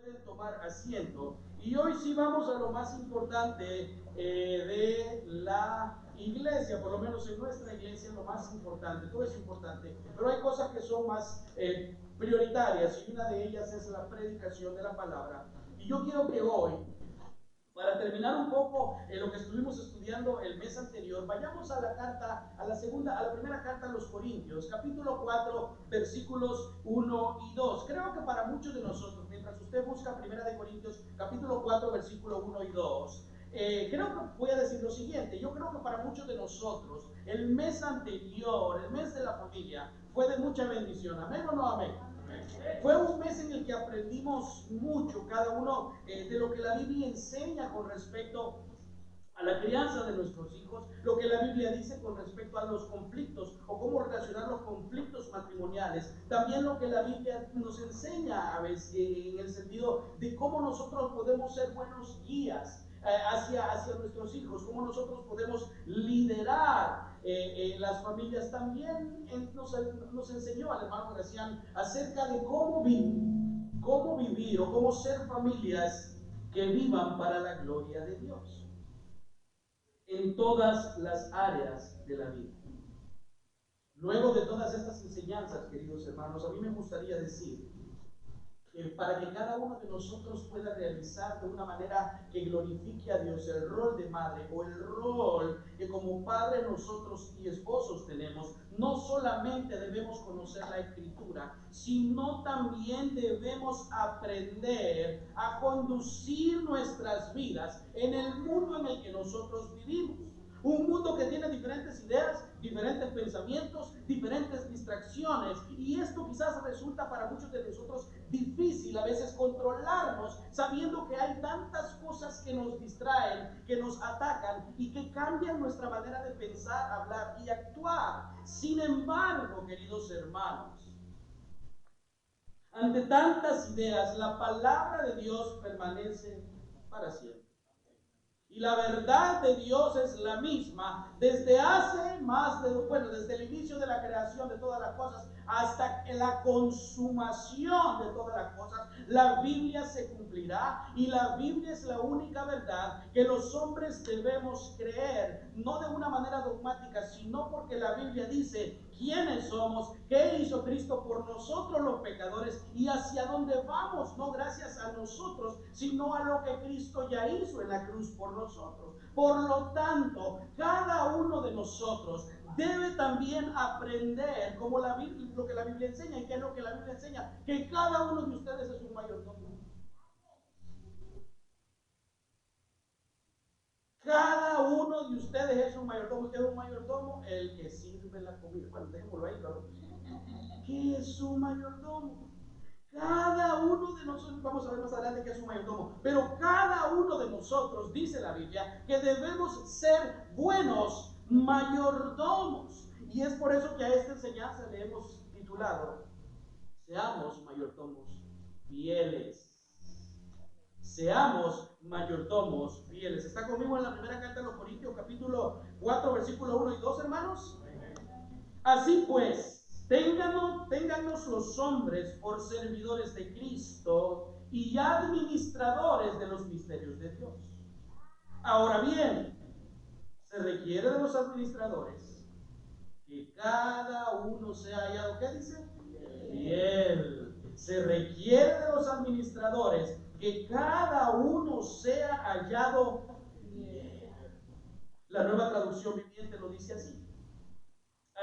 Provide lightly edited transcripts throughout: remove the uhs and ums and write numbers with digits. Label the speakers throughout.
Speaker 1: Pueden tomar asiento. Y hoy sí vamos a lo más importante de la iglesia, por lo menos en nuestra iglesia lo más importante, todo es importante, pero hay cosas que son más prioritarias y una de ellas es la predicación de la palabra. Y yo quiero que hoy, para terminar un poco lo que estuvimos estudiando el mes anterior, vayamos a la carta, a la primera carta a los Corintios, capítulo 4, versículos 1 y 2. Creo que para muchos de nosotros, mientras usted busca primera de Corintios, capítulo 4, versículo 1 y 2, creo que voy a decir lo siguiente. Yo creo que para muchos de nosotros, el mes anterior, el mes de la familia, fue de mucha bendición. ¿Amén o no amén? Fue un mes en el que aprendimos mucho, cada uno, de lo que la Biblia enseña con respecto a la crianza de nuestros hijos, lo que la Biblia dice con respecto a los conflictos o cómo relacionar los conflictos matrimoniales, también lo que la Biblia nos enseña a veces en el sentido de cómo nosotros podemos ser buenos guías hacia nuestros hijos, cómo nosotros podemos liderar las familias. También nos enseñó al hermano Gracián acerca de cómo vivir o cómo ser familias que vivan para la gloria de Dios en todas las áreas de la vida. Luego de todas estas enseñanzas, queridos hermanos, a mí me gustaría decir que para que cada uno de nosotros pueda realizar de una manera que glorifique a Dios el rol de madre o el rol que como padre nosotros y esposos tenemos, no solamente debemos conocer la Escritura, sino también debemos aprender a conducir nuestras vidas en el mundo en el que nosotros vivimos. Un mundo que tiene diferentes ideas, diferentes pensamientos, diferentes distracciones. Y esto quizás resulta para muchos de nosotros difícil a veces controlarnos, sabiendo que hay tantas cosas que nos distraen, que nos atacan y que cambian nuestra manera de pensar, hablar y actuar. Sin embargo, queridos hermanos, ante tantas ideas, la palabra de Dios permanece para siempre. Y la verdad de Dios es la misma desde desde el inicio de la creación de todas las cosas hasta la consumación de todas las cosas. La Biblia se cumplirá y la Biblia es la única verdad que los hombres debemos creer, no de una manera dogmática, sino porque la Biblia dice quiénes somos, qué hizo Cristo por nosotros los pecadores y hacia dónde vamos, no gracias a nosotros, sino a lo que Cristo ya hizo en la cruz por nosotros. Por lo tanto, cada uno de nosotros debe también aprender como lo que la Biblia enseña. ¿Y qué es lo que la Biblia enseña? Que cada uno de ustedes es un mayordomo. Cada uno de ustedes es un mayordomo. ¿Qué es un mayordomo? El que sirve la comida. Bueno, dejémoslo ahí, claro. ¿Qué es un mayordomo? Cada uno de nosotros, vamos a ver más adelante qué es un mayordomo, pero cada uno de nosotros, dice la Biblia, que debemos ser buenos mayordomos. Y es por eso que a esta enseñanza le hemos titulado, seamos mayordomos fieles. Seamos mayordomos fieles. ¿Está conmigo en la primera carta de los Corintios, capítulo 4, versículo 1 y 2, hermanos? Así pues, téngannos los hombres por servidores de Cristo y administradores de los misterios de Dios. Ahora bien, se requiere de los administradores que cada uno sea hallado, ¿qué dice? Fiel. Se requiere de los administradores que cada uno sea hallado fiel. La Nueva Traducción Viviente lo dice así.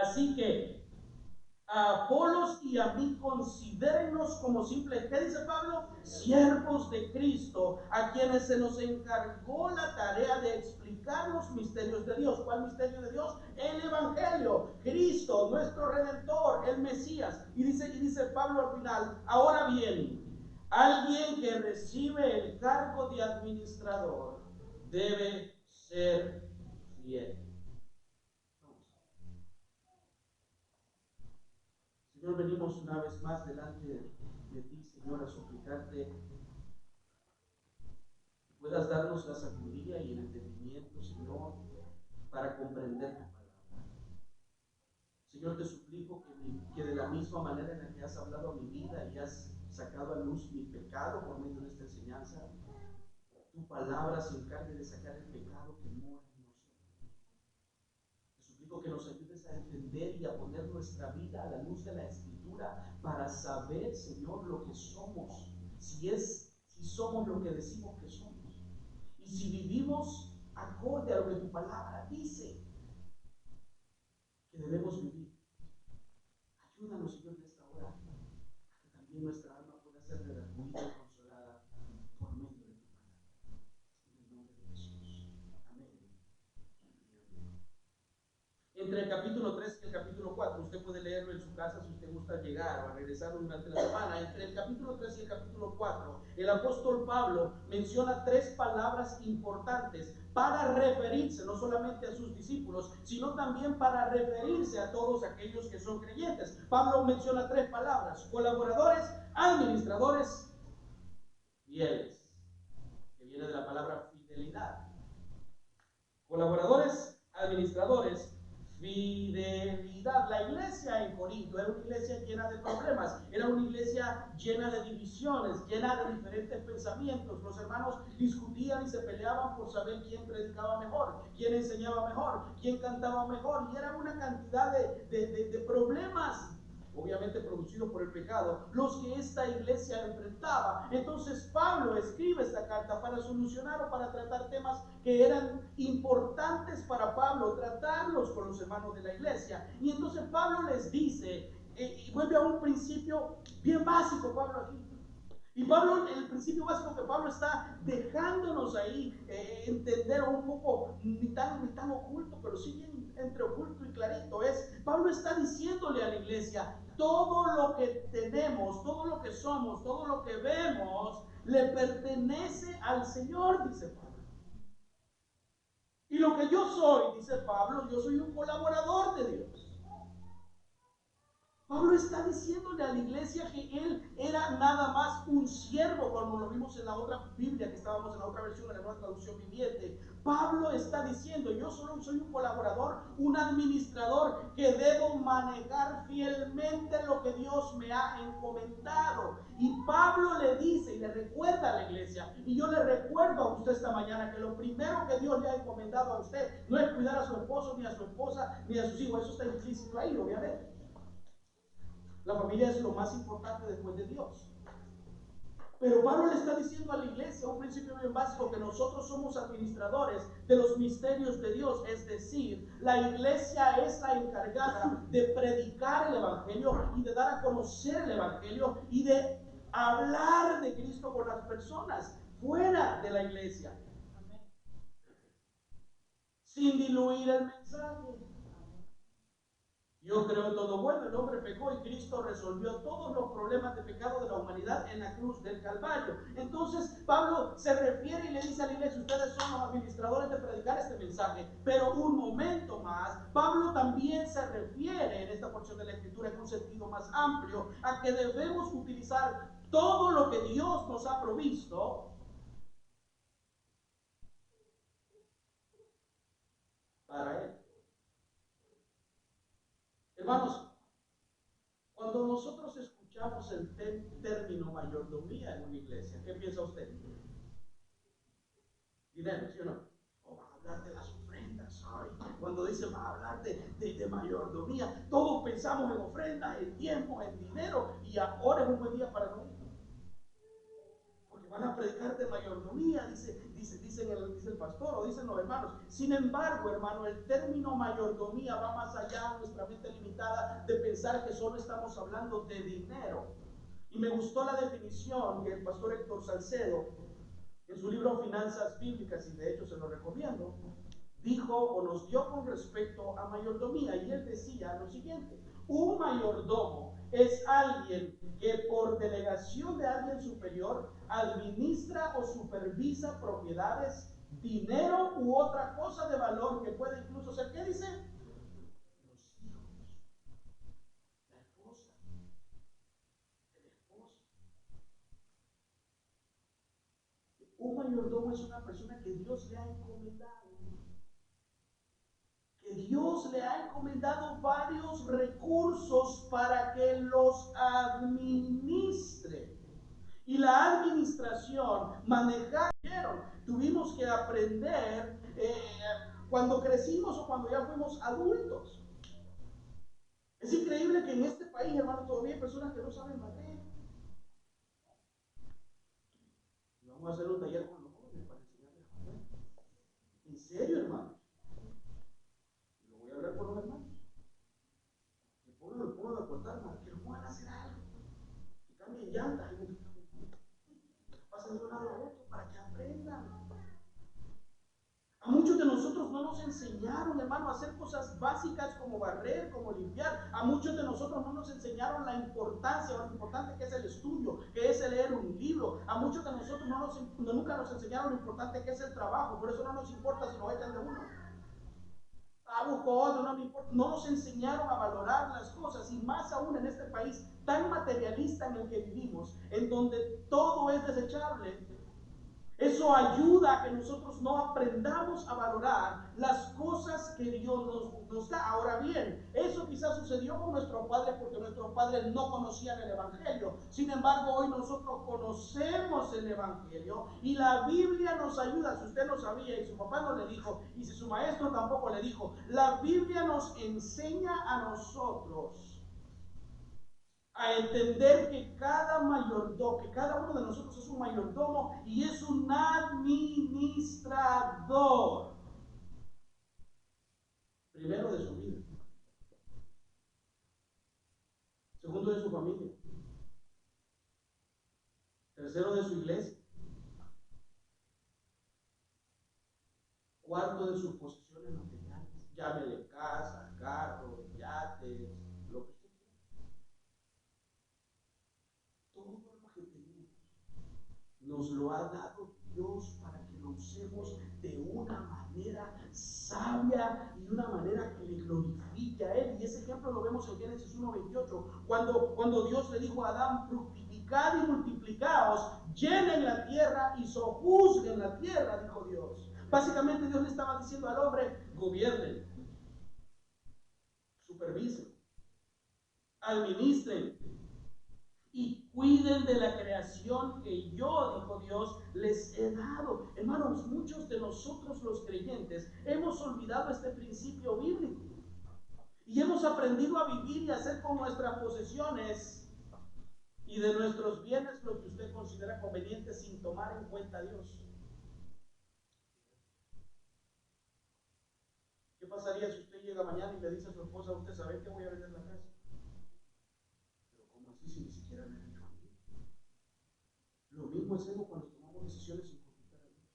Speaker 1: Así que a Apolos y a mí considérennos como simples, ¿qué dice Pablo? Siervos de Cristo, a quienes se nos encargó la tarea de explicar los misterios de Dios. ¿Cuál misterio de Dios? El Evangelio, Cristo, nuestro Redentor, el Mesías. Y dice Pablo al final, ahora bien, alguien que recibe el cargo de administrador debe ser fiel. Señor, venimos una vez más delante de ti, Señor, a suplicarte que puedas darnos la sabiduría y el entendimiento, Señor, para comprender tu palabra. Señor, te suplico que de la misma manera en la que has hablado a mi vida y has sacado a luz mi pecado por medio de esta enseñanza. Tu palabra se encargue de sacar el pecado que mora en nosotros. Te suplico que nos ayudes a entender y a poner nuestra vida a la luz de la Escritura para saber, Señor, lo que somos, si somos lo que decimos que somos, y si vivimos acorde a lo que tu palabra dice que debemos vivir. Ayúdanos, Señor, en esta hora, a que también nuestra alma pueda ser redarguida y consolada por medio de tu palabra. En el nombre de Jesús. Amén. Entre el capítulo 3 y el capítulo 4, usted puede leerlo en su casa si usted gusta llegar o a regresar durante la semana. Entre el capítulo 3 y el capítulo 4, el apóstol Pablo menciona 3 palabras importantes para referirse no solamente a sus discípulos, sino también para referirse a todos aquellos que son creyentes. Pablo menciona 3 palabras: colaboradores, administradores, fieles, que viene de la palabra fidelidad. Colaboradores, administradores, fidelidad. La iglesia en Corinto era una iglesia llena de problemas, era una iglesia llena de divisiones, llena de diferentes pensamientos. Los hermanos discutían y se peleaban por saber quién predicaba mejor, quién enseñaba mejor, quién cantaba mejor, y era una cantidad de problemas, obviamente producidos por el pecado, los que esta iglesia enfrentaba. Entonces Pablo escribe esta carta para solucionar o para tratar temas que eran importantes para Pablo, tratarlos con los hermanos de la iglesia. Y entonces Pablo les dice, y vuelve a un principio bien básico, Pablo aquí. Y Pablo, el principio básico que Pablo está dejándonos ahí entender un poco, ni tan oculto, pero sí bien entre oculto y clarito, Pablo está diciéndole a la iglesia: todo lo que tenemos, todo lo que somos, todo lo que vemos, le pertenece al Señor, dice Pablo. Y lo que yo soy, dice Pablo, yo soy un colaborador de Dios. Pablo está diciéndole a la iglesia que él era nada más un siervo, como lo vimos en la otra Biblia, que estábamos en la otra versión, en la nueva traducción viviente. Pablo está diciendo: yo solo soy un colaborador, un administrador, que debo manejar fielmente lo que Dios me ha encomendado. Y Pablo le dice y le recuerda a la iglesia, y yo le recuerdo a usted esta mañana, que lo primero que Dios le ha encomendado a usted no es cuidar a su esposo, ni a su esposa, ni a sus hijos. Eso está implícito ahí, obviamente. La familia es lo más importante después de Dios. Pero Pablo le está diciendo a la iglesia un principio bien básico: que nosotros somos administradores de los misterios de Dios. Es decir, la iglesia es la encargada de predicar el evangelio y de dar a conocer el evangelio y de hablar de Cristo con las personas fuera de la iglesia, sin diluir el mensaje. Dios creó todo bueno, el hombre pecó y Cristo resolvió todos los problemas de pecado de la humanidad en la cruz del Calvario. Entonces Pablo se refiere y le dice a la iglesia: ustedes son los administradores de predicar este mensaje. Pero un momento más, Pablo también se refiere en esta porción de la Escritura, en un sentido más amplio, a que debemos utilizar todo lo que Dios nos ha provisto para Él. Hermanos, cuando nosotros escuchamos el término mayordomía en una iglesia, ¿qué piensa usted? Dinero, ¿sí o no? O van a hablar de las ofrendas. Ay, cuando dicen van a hablar de mayordomía, todos pensamos en ofrendas, en tiempo, en dinero, y ahora es un buen día para no ir. Porque van a predicar de mayordomía, dice el pastor o dicen los hermanos. Sin embargo, hermano, el término mayordomía va más allá de nuestra mente limitada de pensar que solo estamos hablando de dinero. Y me gustó la definición que el pastor Héctor Salcedo, en su libro Finanzas Bíblicas, y de hecho se lo recomiendo, dijo o nos dio con respecto a mayordomía. Y él decía lo siguiente: un mayordomo es alguien que por delegación de alguien superior administra o supervisa propiedades, dinero u otra cosa de valor que puede incluso ser, ¿qué dice? Los hijos, la esposa, el esposo. Un mayordomo es una persona que Dios le ha encomendado. Que Dios le ha encomendado varios recursos para que los administre. manejar. Tuvimos que aprender cuando crecimos o cuando ya fuimos adultos. Es increíble que en este país, hermano, todavía hay personas que no saben barrer. Vamos a hacer un taller con los jóvenes para enseñarles a barrer. En serio, hermanos. Lo voy a hablar con los hermanos. Que pongan a cortar, que lo pongan a hacer algo. Que cambien llantas. Pasen de un lado a otro para que aprendan. A muchos de nosotros no nos enseñaron, hermano, a hacer cosas básicas como barrer, como limpiar. A muchos de nosotros no nos enseñaron la importancia o lo importante que es el estudio, que es el leer un libro. A muchos de nosotros nunca nos enseñaron lo importante que es el trabajo. Por eso no nos importa si nos echan de uno. Busco otro, no me importa. No nos enseñaron a valorar las cosas, y más aún en este país tan materialista en el que vivimos, en donde todo es desechable. Eso ayuda a que nosotros no aprendamos a valorar las cosas que Dios nos da. Ahora bien, eso quizás sucedió con nuestros padres porque nuestros padres no conocían el Evangelio. Sin embargo, hoy nosotros conocemos el Evangelio y la Biblia nos ayuda. Si usted no sabía y su papá no le dijo, y si su maestro tampoco le dijo, la Biblia nos enseña a nosotros a entender que cada mayordomo, que cada uno de nosotros es un mayordomo y es un administrador. Primero de su vida. Segundo de su familia. Tercero de su iglesia. Cuarto de sus posesiones materiales. Llámele casa, carro, yates, lo que usted quiera. Todo lo que tenemos nos lo ha dado Dios para que lo usemos de una manera sabia y de una manera que le glorifique a Él. Y ese ejemplo lo vemos en Génesis 1:28, cuando Dios le dijo a Adán: fructificad y multiplicaos, llenen la tierra y sojuzguen la tierra, dijo Dios. Básicamente Dios le estaba diciendo al hombre: gobiernen, supervisen, administren y cuiden de la creación que yo, dijo Dios, les he dado. Hermanos, muchos de nosotros los creyentes hemos olvidado este principio bíblico y hemos aprendido a vivir y a hacer con nuestras posesiones y de nuestros bienes lo que usted considera conveniente sin tomar en cuenta a Dios. ¿Qué pasaría si usted llega mañana y le dice a su esposa: usted sabe que voy a vender la casa? Pero ¿cómo así si ni siquiera me han hecho a mí? Lo mismo hacemos cuando tomamos decisiones sin consultar a Dios.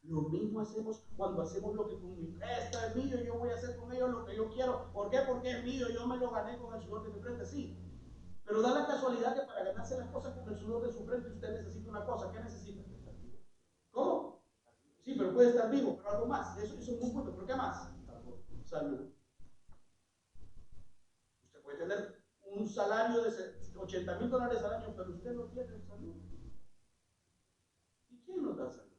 Speaker 1: Lo mismo hacemos cuando hacemos lo que esto es mío, yo voy a hacer con ellos lo que yo quiero. ¿Por qué? Porque es mío, yo me lo gané con el sudor de mi frente, sí. Pero da la casualidad que para ganarse las cosas con el sudor de su frente usted necesita una cosa. ¿Qué necesita? ¿Cómo? Sí, pero puede estar vivo, pero algo más. Eso es un punto. ¿Pero qué más? Salud. Usted puede tener un salario de $80,000 al año, pero usted no tiene salud. ¿Y quién nos da salud?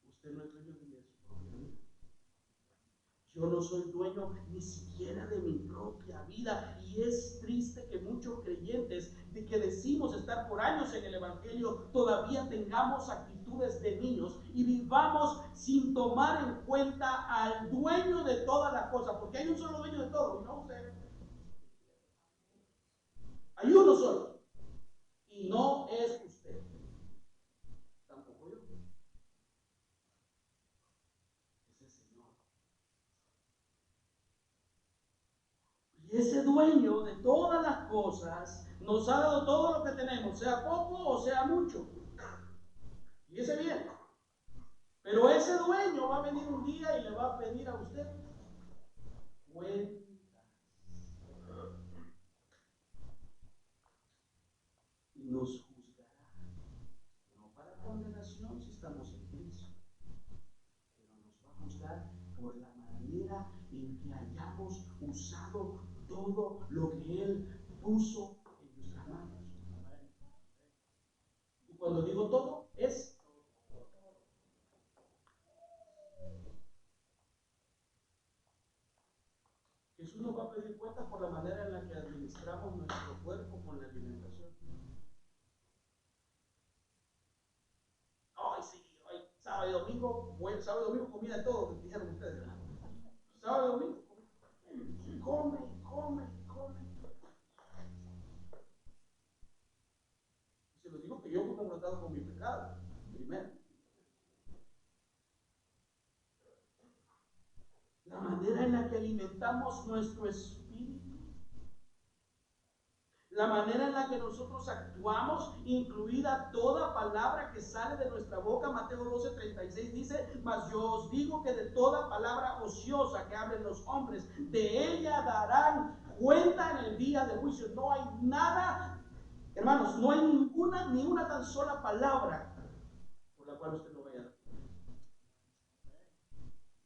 Speaker 1: Usted no es dueño de su propia vida. Yo no soy dueño ni siquiera de mi propia vida. Y es triste que muchos creyentes de que decimos estar por años en el Evangelio todavía tengamos actitudes de niños y vivamos sin tomar en cuenta al dueño de todas las cosas, porque hay un solo dueño de todo, y no usted. Hay uno solo y no es usted, tampoco yo. Es el Señor. Y ese dueño de todas las cosas nos ha dado todo lo que tenemos, sea poco o sea mucho. Fíjese bien. Pero ese dueño va a venir un día y le va a pedir a usted cuentas. Y nos juzgará. No para condenación si estamos en Cristo, pero nos va a juzgar por la manera en que hayamos usado todo lo que Él puso en nuestras manos. Y cuando digo todo, es Jesús nos va a pedir cuentas por la manera en la que administramos nuestro cuerpo con la alimentación. Ay, sí, hoy, sábado y domingo, sábado y domingo comida de todo, dijeron ustedes, ¿verdad? Sábado y domingo, come. Y se lo digo que yo fui confrontado con mi pecado, primero. La manera en la que alimentamos nuestro espíritu, la manera en la que nosotros actuamos, incluida toda palabra que sale de nuestra boca. Mateo 12:36 dice: mas yo os digo que de toda palabra ociosa que hablen los hombres, de ella darán cuenta en el día del juicio. No hay nada, hermanos, no hay ni una tan sola palabra por la cual usted no vaya a dar.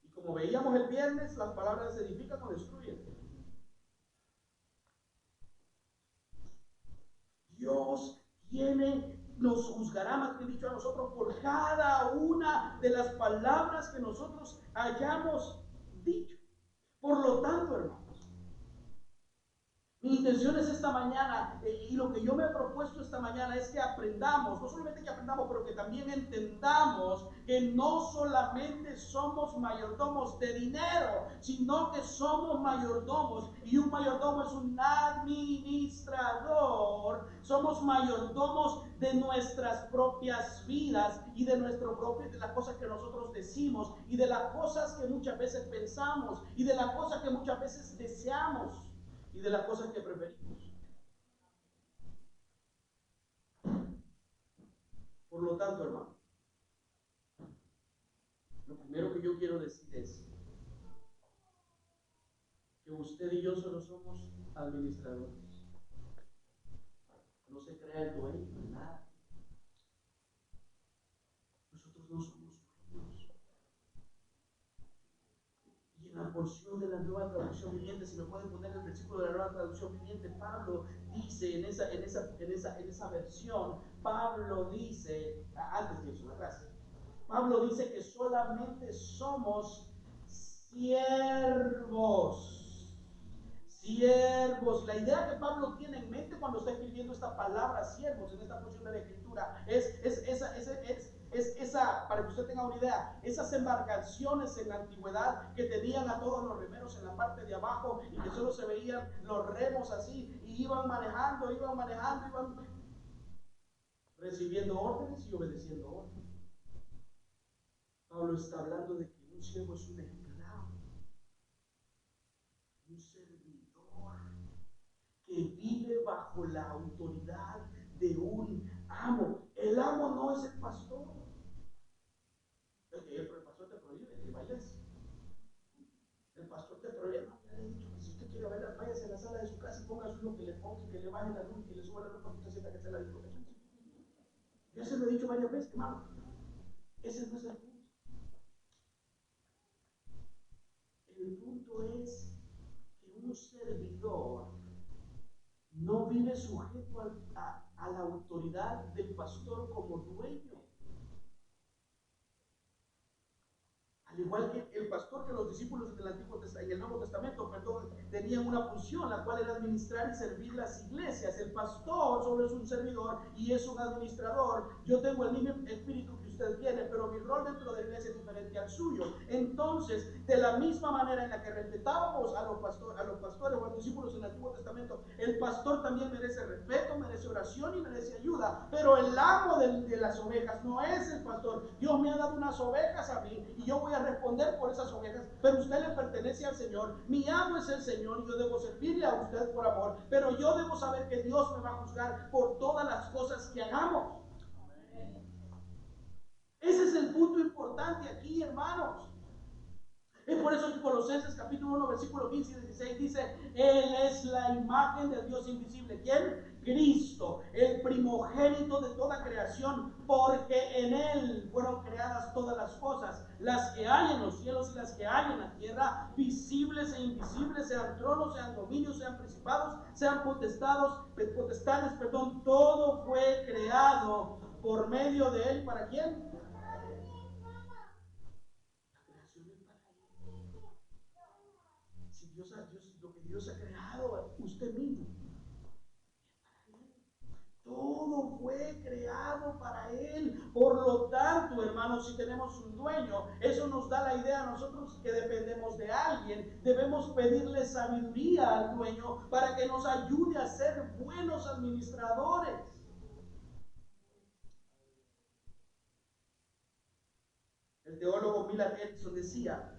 Speaker 1: Y como veíamos el viernes, las palabras se edifican o destruyen. Dios nos juzgará, más bien dicho, a nosotros por cada una de las palabras que nosotros hayamos dicho. Por lo tanto, hermanos, mi intención es esta mañana, y lo que yo me he propuesto esta mañana es que aprendamos, no solamente que aprendamos, pero que también entendamos que no solamente somos mayordomos de dinero, sino que somos mayordomos, y un mayordomo es un administrador. Somos mayordomos de nuestras propias vidas y de de las cosas que nosotros decimos, y de las cosas que muchas veces pensamos, y de las cosas que muchas veces deseamos, y de las cosas que preferimos. Por lo tanto, hermano, lo primero que yo quiero decir es que usted y yo solo somos administradores. No se crea el dueño de nada. Nosotros no somos dueños. Y en la porción de la Nueva Traducción Viviente, si me pueden poner el versículo de la Nueva Traducción Viviente, Pablo dice en esa versión, Pablo dice, antes de eso, atrás, Pablo dice que solamente somos siervos. Siervos. La idea que Pablo tiene en mente cuando está escribiendo esta palabra siervos en esta porción de la Escritura es esa, para que usted tenga una idea, esas embarcaciones en la antigüedad que tenían a todos los remeros en la parte de abajo y que solo se veían los remos así, y iban manejando, iban recibiendo órdenes y obedeciendo órdenes. Pablo está hablando de que un siervo es un esclavo, un servidor que vive bajo la autoridad de un amo. El amo no es el pastor. El pastor te prohíbe que vayas. El pastor te prohíbe. No, le he dicho que si usted quiere verla, váyase a la sala de su casa y ponga su luz, que le ponga, que le baje la luz, que le suba la luz para que usted sienta que está la discoteca. Yo se lo he dicho varias veces, hermano. Ese no es el punto. El punto es que un servidor no vive sujeto a la autoridad del pastor como dueño. Al igual que el pastor, que los discípulos en el Nuevo Testamento, tenían una función, la cual era administrar y servir las iglesias. El pastor solo es un servidor y es un administrador. Yo tengo el mismo espíritu que usted tiene, pero mi rol dentro de la iglesia es diferente al suyo. Entonces, de la misma manera en la que respetábamos a los pastores o a los discípulos en el Antiguo Testamento, el pastor también merece respeto, merece oración y merece ayuda. Pero el amo de las ovejas no es el pastor. Dios me ha dado unas ovejas a mí y yo voy a responder por esas ovejas, pero usted le pertenece al Señor. Mi amo es el Señor y yo debo servirle a usted por amor, pero yo debo saber que Dios me va a juzgar por todas las cosas que hagamos. Ese es el punto importante aquí, hermanos. Es por eso que Colosenses capítulo 1, versículo 15 y 16 dice: Él es la imagen del Dios invisible. ¿Quién? Cristo, el primogénito de toda creación, porque en Él fueron creadas todas las cosas, las que hay en los cielos y las que hay en la tierra, visibles e invisibles, sean tronos, sean dominios, sean principados, sean potestades, todo fue creado por medio de Él. ¿Para quién? Si Dios lo Dios ha creado a usted mismo. Todo fue creado para Él. Por lo tanto, hermanos, si tenemos un dueño, eso nos da la idea a nosotros que dependemos de alguien. Debemos pedirle sabiduría al dueño para que nos ayude a ser buenos administradores. El teólogo Millard Edson decía: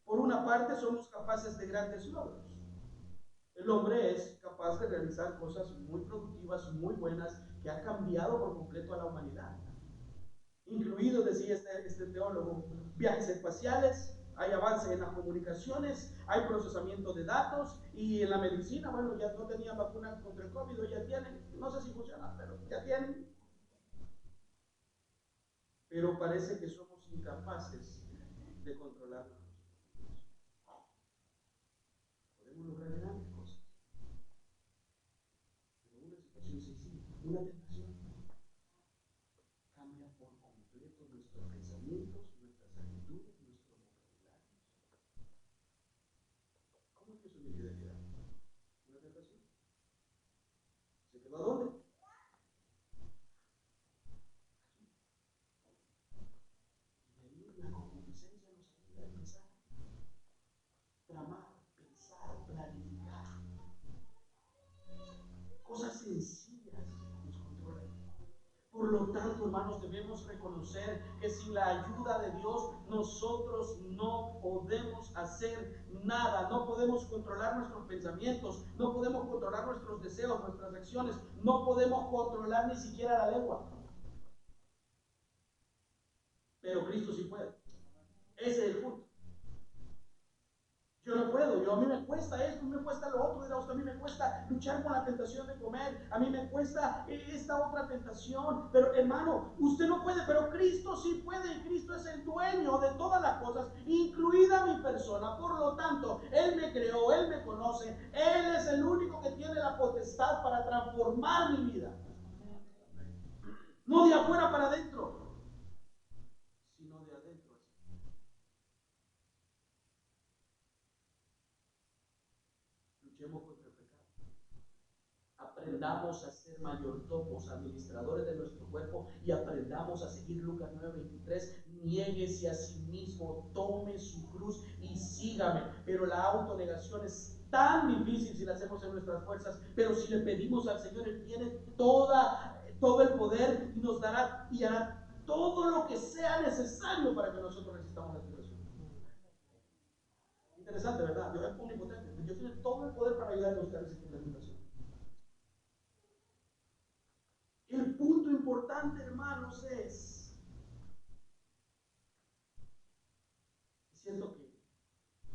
Speaker 1: por una parte somos capaces de grandes logros. El hombre es capaz de realizar cosas muy productivas, muy buenas, que ha cambiado por completo a la humanidad. Incluido, decía este teólogo, viajes espaciales, hay avance en las comunicaciones, hay procesamiento de datos, y en la medicina, bueno, ya no tenían vacuna contra el COVID, ya tienen, no sé si funciona, pero ya tienen. Pero parece que somos incapaces de controlarlo. Podemos lograr grandes cosas, pero una situación sencilla, una tentación, cambia por completo nuestros pensamientos, nuestras actitudes, nuestro vocabulario. ¿Cómo es que eso me quiere quedar? ¿Una tentación? ¿Se quedó a dónde? Y ahí la concupiscencia nos ayuda a empezar, tramar, pensar, planificar. Cosas sencillas nos controlan. Por lo tanto, hermanos, debemos reconocer que sin la ayuda de Dios nosotros no podemos hacer nada. No podemos controlar nuestros pensamientos, no podemos controlar nuestros deseos, nuestras acciones, no podemos controlar ni siquiera la lengua. Pero Cristo sí puede. Ese es el punto. Yo no puedo, a mí me cuesta esto, me cuesta lo otro, a mí me cuesta luchar con la tentación de comer, a mí me cuesta esta otra tentación, pero hermano, usted no puede, pero Cristo sí puede, y Cristo es el dueño de todas las cosas, incluida mi persona. Por lo tanto, Él me creó, Él me conoce, Él es el único que tiene la potestad para transformar mi vida. No de afuera para adentro, sino de adentro. Luchemos contra el pecado. Aprendamos a ser mayordomos, administradores de nuestro cuerpo, y aprendamos a seguir Lucas 9:23. Niéguese a sí mismo, tome su cruz y sígame. Pero la autonegación es tan difícil si la hacemos en nuestras fuerzas, pero si le pedimos al Señor, Él tiene todo el poder, y nos dará y hará todo lo que sea necesario para que nosotros resistamos la tentación. Interesante, ¿verdad? Dios es omnipotente. Dios tiene todo el poder para ayudarnos a usted a resistir la tentación. El punto importante, hermanos, es cierto que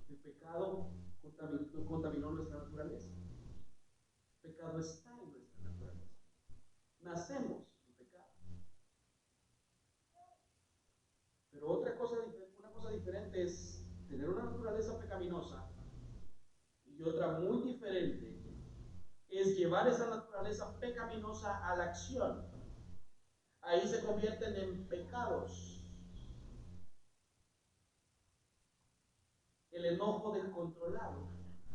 Speaker 1: el pecado contaminó nuestra naturaleza. El pecado está en nuestra naturaleza. Nacemos en pecado. Pero una cosa diferente es tener una naturaleza pecaminosa, y otra muy diferente es llevar esa naturaleza pecaminosa a la acción. Ahí se convierten en pecados. El enojo descontrolado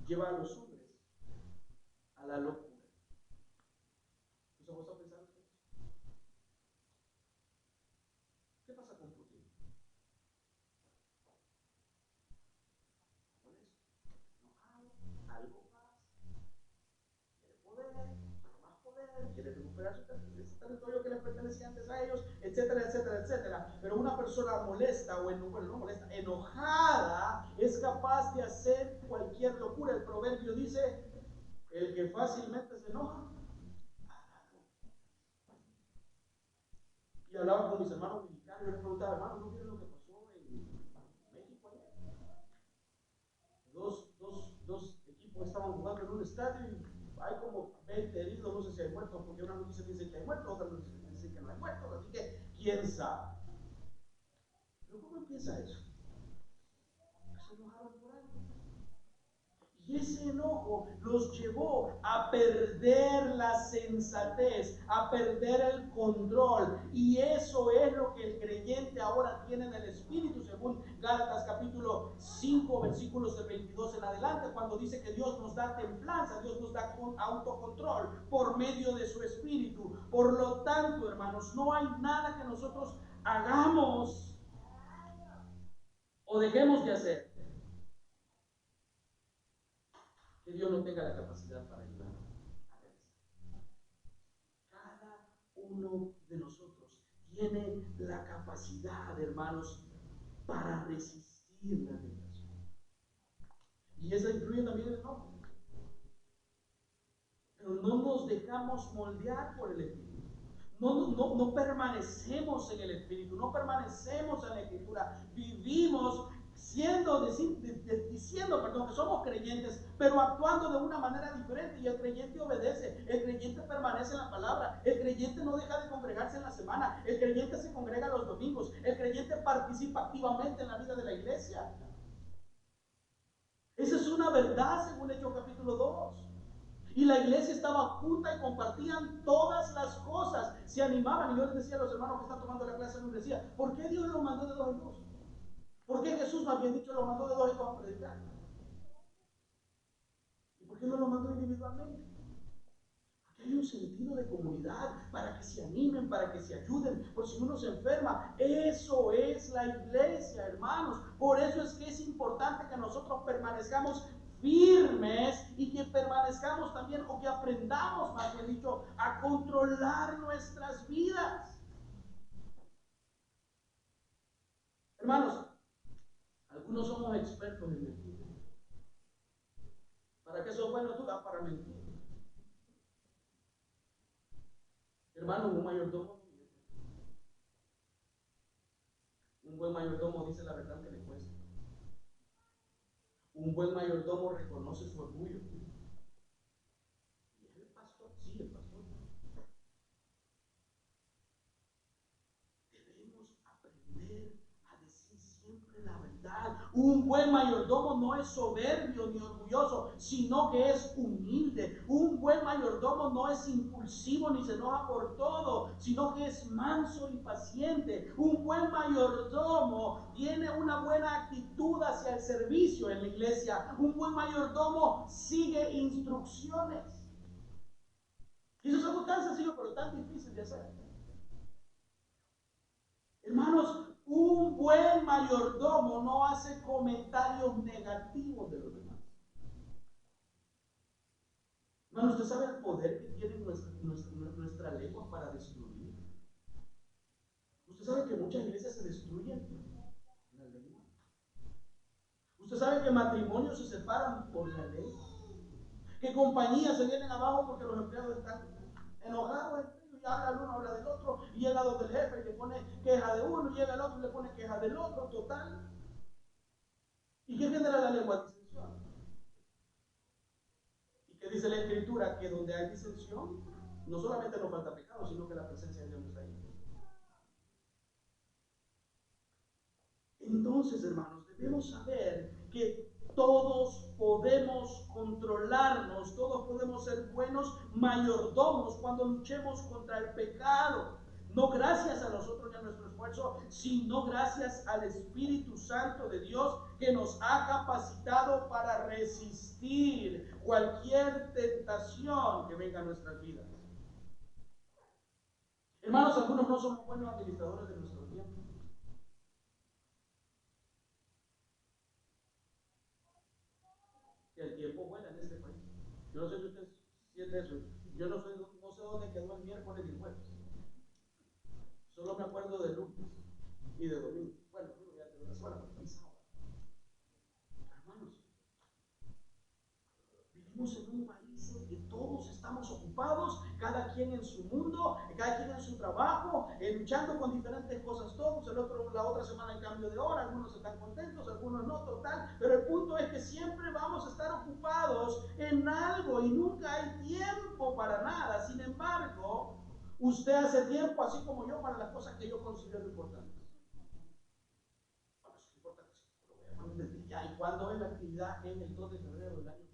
Speaker 1: lleva a los hombres a la locura. ¿Usted está pensando en eso? ¿Qué pasa con Putin? Molesto, enojado, algo más, quiere poder, más poder, quiere recuperar ese territorio que le pertenecía antes a ellos, etcétera, etcétera, etcétera. Pero una persona molesta, no molesta, enojada, es capaz de hacer cualquier locura. El proverbio dice: el que fácilmente se enoja. Y hablaba con mis hermanos mexicanos, y les preguntaba: hermano, ¿no vieron lo que pasó en México ayer? Dos equipos estaban jugando en un estadio, y hay como 20 heridos, no sé si hay muertos, porque una noticia dice que hay muertos, otra noticia dice que no hay muertos, así que quién sabe. Pero ¿cómo empieza eso? Se enojaron por algo. Y ese enojo los llevó a perder la sensatez, a perder el control. Y eso es lo que el creyente ahora tiene en el Espíritu, según Gálatas capítulo 5, versículos del 22 en adelante, cuando dice que Dios nos da templanza, Dios nos da autocontrol por medio de su Espíritu. Por lo tanto, hermanos, no hay nada que nosotros hagamos o dejemos de hacer que Dios no tenga la capacidad para ayudarnos a realizar. Cada uno de nosotros tiene la capacidad, hermanos, para resistir la tentación. Y eso incluye también el enojo. Pero no nos dejamos moldear por el Espíritu. No permanecemos en el Espíritu, no permanecemos en la Escritura. Vivimos diciendo que somos creyentes, pero actuando de una manera diferente. Y el creyente obedece, el creyente permanece en la palabra, el creyente no deja de congregarse en la semana, el creyente se congrega los domingos, el creyente participa activamente en la vida de la iglesia. Esa es una verdad según Hechos capítulo 2. Y la iglesia estaba junta y compartían todas las cosas, se animaban. Y yo les decía a los hermanos que están tomando la clase, les decía, ¿por qué Dios los mandó de dos en dos? ¿Por qué Jesús, más bien dicho, los mandó de dos en dos a predicar? ¿Y por qué no los mandó individualmente? Porque hay un sentido de comunidad, para que se animen, para que se ayuden, por si uno se enferma. Eso es la iglesia, hermanos. Por eso es que es importante que nosotros permanezcamos firmes y que permanezcamos también, o que aprendamos, más bien dicho, a controlar nuestras vidas. Hermanos, algunos somos expertos en mentir. ¿Para qué sos bueno tú? Para mentir. Hermano, un mayordomo, un buen mayordomo dice la verdad que le cuesta. Un buen mayordomo reconoce su orgullo. ¿Y el pastor? Sí, el pastor. Debemos aprender a decir siempre la verdad. Un buen mayordomo no es soberbio ni orgulloso, sino que es humilde. Un buen mayordomo no es impulsivo ni se enoja por todo, sino que es manso y paciente. Un buen mayordomo tiene una buena actitud hacia el servicio en la iglesia. Un buen mayordomo sigue instrucciones. Y eso es algo tan sencillo, pero tan difícil de hacer. Hermanos, un buen mayordomo no hace comentarios negativos de los demás. Hermano, ¿usted sabe el poder que tiene nuestra lengua para destruir? ¿Usted sabe que muchas iglesias se destruyen por la lengua? ¿Usted sabe que matrimonios se separan por la lengua? ¿Que compañías se vienen abajo porque los empleados están enojados? Y habla el uno, habla del otro, y llega donde el jefe y le pone queja de uno, y llega el otro y le pone queja del otro, total. ¿Y qué genera la lengua? Disensión. ¿Y qué dice la Escritura? Que donde hay disensión, no solamente nos falta pecado, sino que la presencia de Dios no está ahí. Entonces, hermanos, debemos saber que todos podemos controlarnos, todos podemos ser buenos mayordomos cuando luchemos contra el pecado. No gracias a nosotros y a nuestro esfuerzo, sino gracias al Espíritu Santo de Dios, que nos ha capacitado para resistir cualquier tentación que venga a nuestras vidas. Hermanos, algunos no somos buenos administradores de nuestro tiempo. El tiempo vuela en este país. Yo no sé si usted siente eso. Yo no sé dónde quedó el miércoles y el jueves. Solo me acuerdo de lunes y de domingo. Bueno, ya de la semana, pero sábado. Hermanos, vivimos en un país en que todos estamos ocupados, cada quien en su mundo, cada quien en su trabajo, luchando con diferentes cosas todos. La otra semana en cambio de hora, algunos están contentos, algunos no, total. Pero el punto es que siempre vamos a estar ocupados en algo y nunca hay tiempo para nada. Sin embargo, usted hace tiempo, así como yo, para las cosas que yo considero importantes. Bueno, eso es importante, sí, pero voy a poner desde ya. ¿Y cuándo es la actividad? En el 2 de febrero del año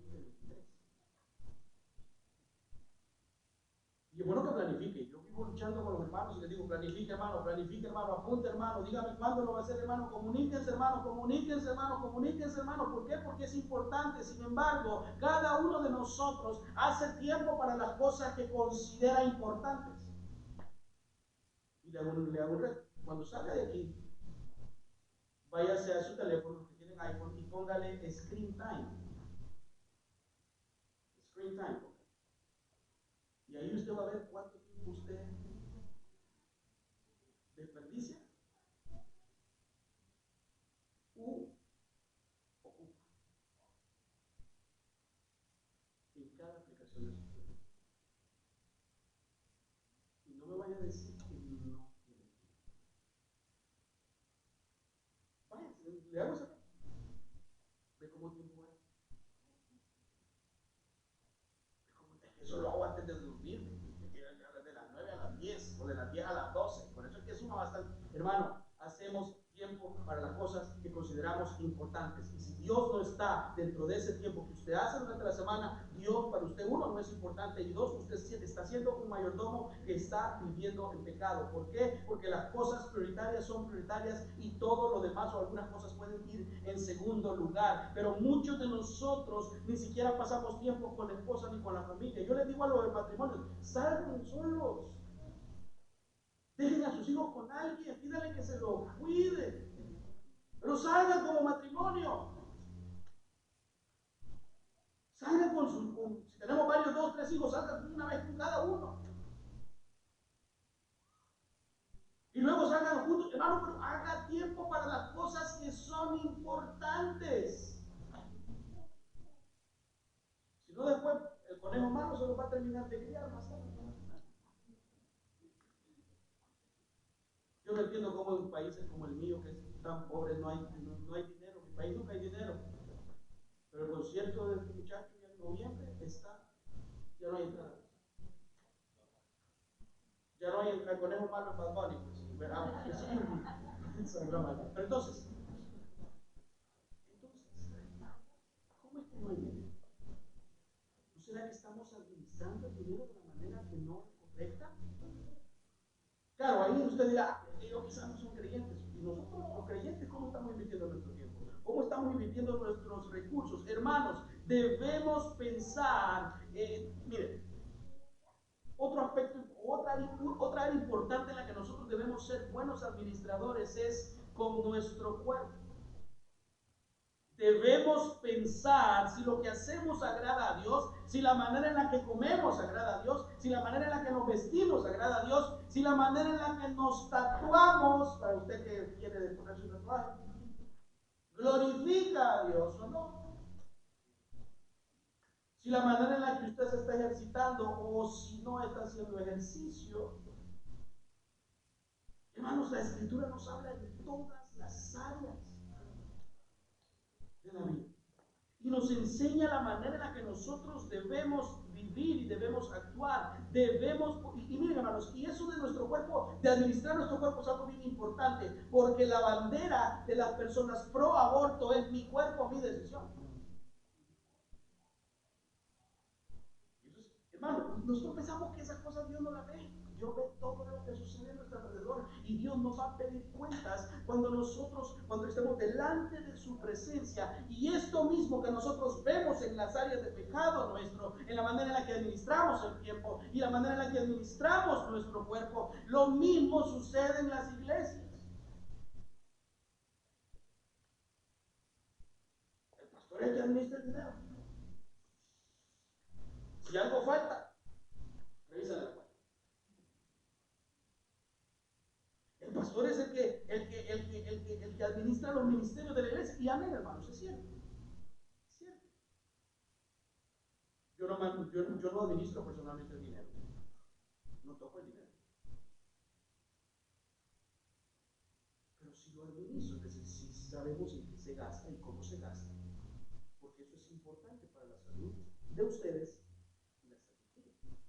Speaker 1: hermanos y les digo, planifique hermano, apunte hermano, dígame cuándo lo va a hacer hermano, comuníquense hermano, comuníquense hermano, comuníquense hermano. ¿Por qué? Porque es importante. Sin embargo, cada uno de nosotros hace tiempo para las cosas que considera importantes. Y le hago un reto. Cuando salga de aquí, váyase a su teléfono, los que tienen iPhone, y póngale screen time. Screen time. Y ahí usted va a ver cuánto tiempo usted desperdicia u ocupa en cada aplicación de su teléfono. Y no me vaya a decir que no tiene tiempo. Vaya, le hago esa. Ve cómo tiempo es. Eso lo hago antes de dormir. De las 9 a las 10 o de las 10 a las 12. Por eso es que suma bastante. Hermano, hacemos tiempo para las cosas que consideramos importantes. Y si Dios no está dentro de ese tiempo que usted hace durante la semana, Dios para usted, uno, no es importante, y dos, usted está siendo un mayordomo que está viviendo en pecado. ¿Por qué? Porque las cosas prioritarias son prioritarias y todo lo demás o algunas cosas pueden ir en segundo lugar. Pero muchos de nosotros ni siquiera pasamos tiempo con la esposa ni con la familia. Yo les digo a los de matrimonio, salgan solos. Dejen a sus hijos con alguien, pídale que se lo cuide. Pero salgan como matrimonio. Salgan con si tenemos varios, 2, 3 hijos, salgan una vez con cada uno. Y luego salgan juntos, hermano, pero haga tiempo para las cosas que son importantes. Si no, después el conejo malo se lo va a terminar de criar más tarde. Yo no entiendo cómo en países como el mío, que es tan pobre, no hay dinero. En mi país nunca hay dinero. Pero el concierto de este muchacho ya en noviembre ya no hay entrada. Ya no hay el conejo malo en Bad Bunny, pues, ¿verdad? Pero entonces, ¿cómo es que no hay dinero? ¿No será que estamos administrando el dinero de una manera que no es correcta? Claro, ahí usted dirá, ellos quizás no son creyentes. Y nosotros, los creyentes, ¿cómo estamos invirtiendo nuestro tiempo? ¿Cómo estamos invirtiendo nuestros recursos? Hermanos, debemos pensar, miren, otro aspecto, otra área importante en la que nosotros debemos ser buenos administradores es con nuestro cuerpo. Debemos pensar si lo que hacemos agrada a Dios, si la manera en la que comemos agrada a Dios, si la manera en la que nos vestimos agrada a Dios, si la manera en la que nos tatuamos, para usted que quiere ponerse un tatuaje, glorifica a Dios o no. Si la manera en la que usted se está ejercitando o si no está haciendo ejercicio. Hermanos, la Escritura nos habla de todas las áreas de la vida. Y nos enseña la manera en la que nosotros debemos vivir y debemos actuar. Y miren hermanos, y eso de nuestro cuerpo, de administrar nuestro cuerpo es algo bien importante, porque la bandera de las personas pro aborto es mi cuerpo, mi decisión. Entonces, hermano, nosotros pensamos que esas cosas Dios no las ve. Dios ve todo lo que sucede a nuestro alrededor y Dios nos va a pedir cuentas cuando estemos delante de su presencia. Y esto mismo que nosotros vemos en las áreas de pecado nuestro, en la manera en la que administramos el tiempo y la manera en la que administramos nuestro cuerpo, lo mismo sucede en las iglesias. El pastor es el que administra el dinero. Si algo falta, revisa la cuenta. El pastor es el que administra los ministerios de la iglesia. Y amén, hermanos, es cierto. Es cierto. Yo no administro personalmente el dinero. No toco el dinero. Pero si lo administro, es decir, si sabemos en qué se gasta y cómo se gasta. Porque eso es importante para la salud de ustedes y la salud mía.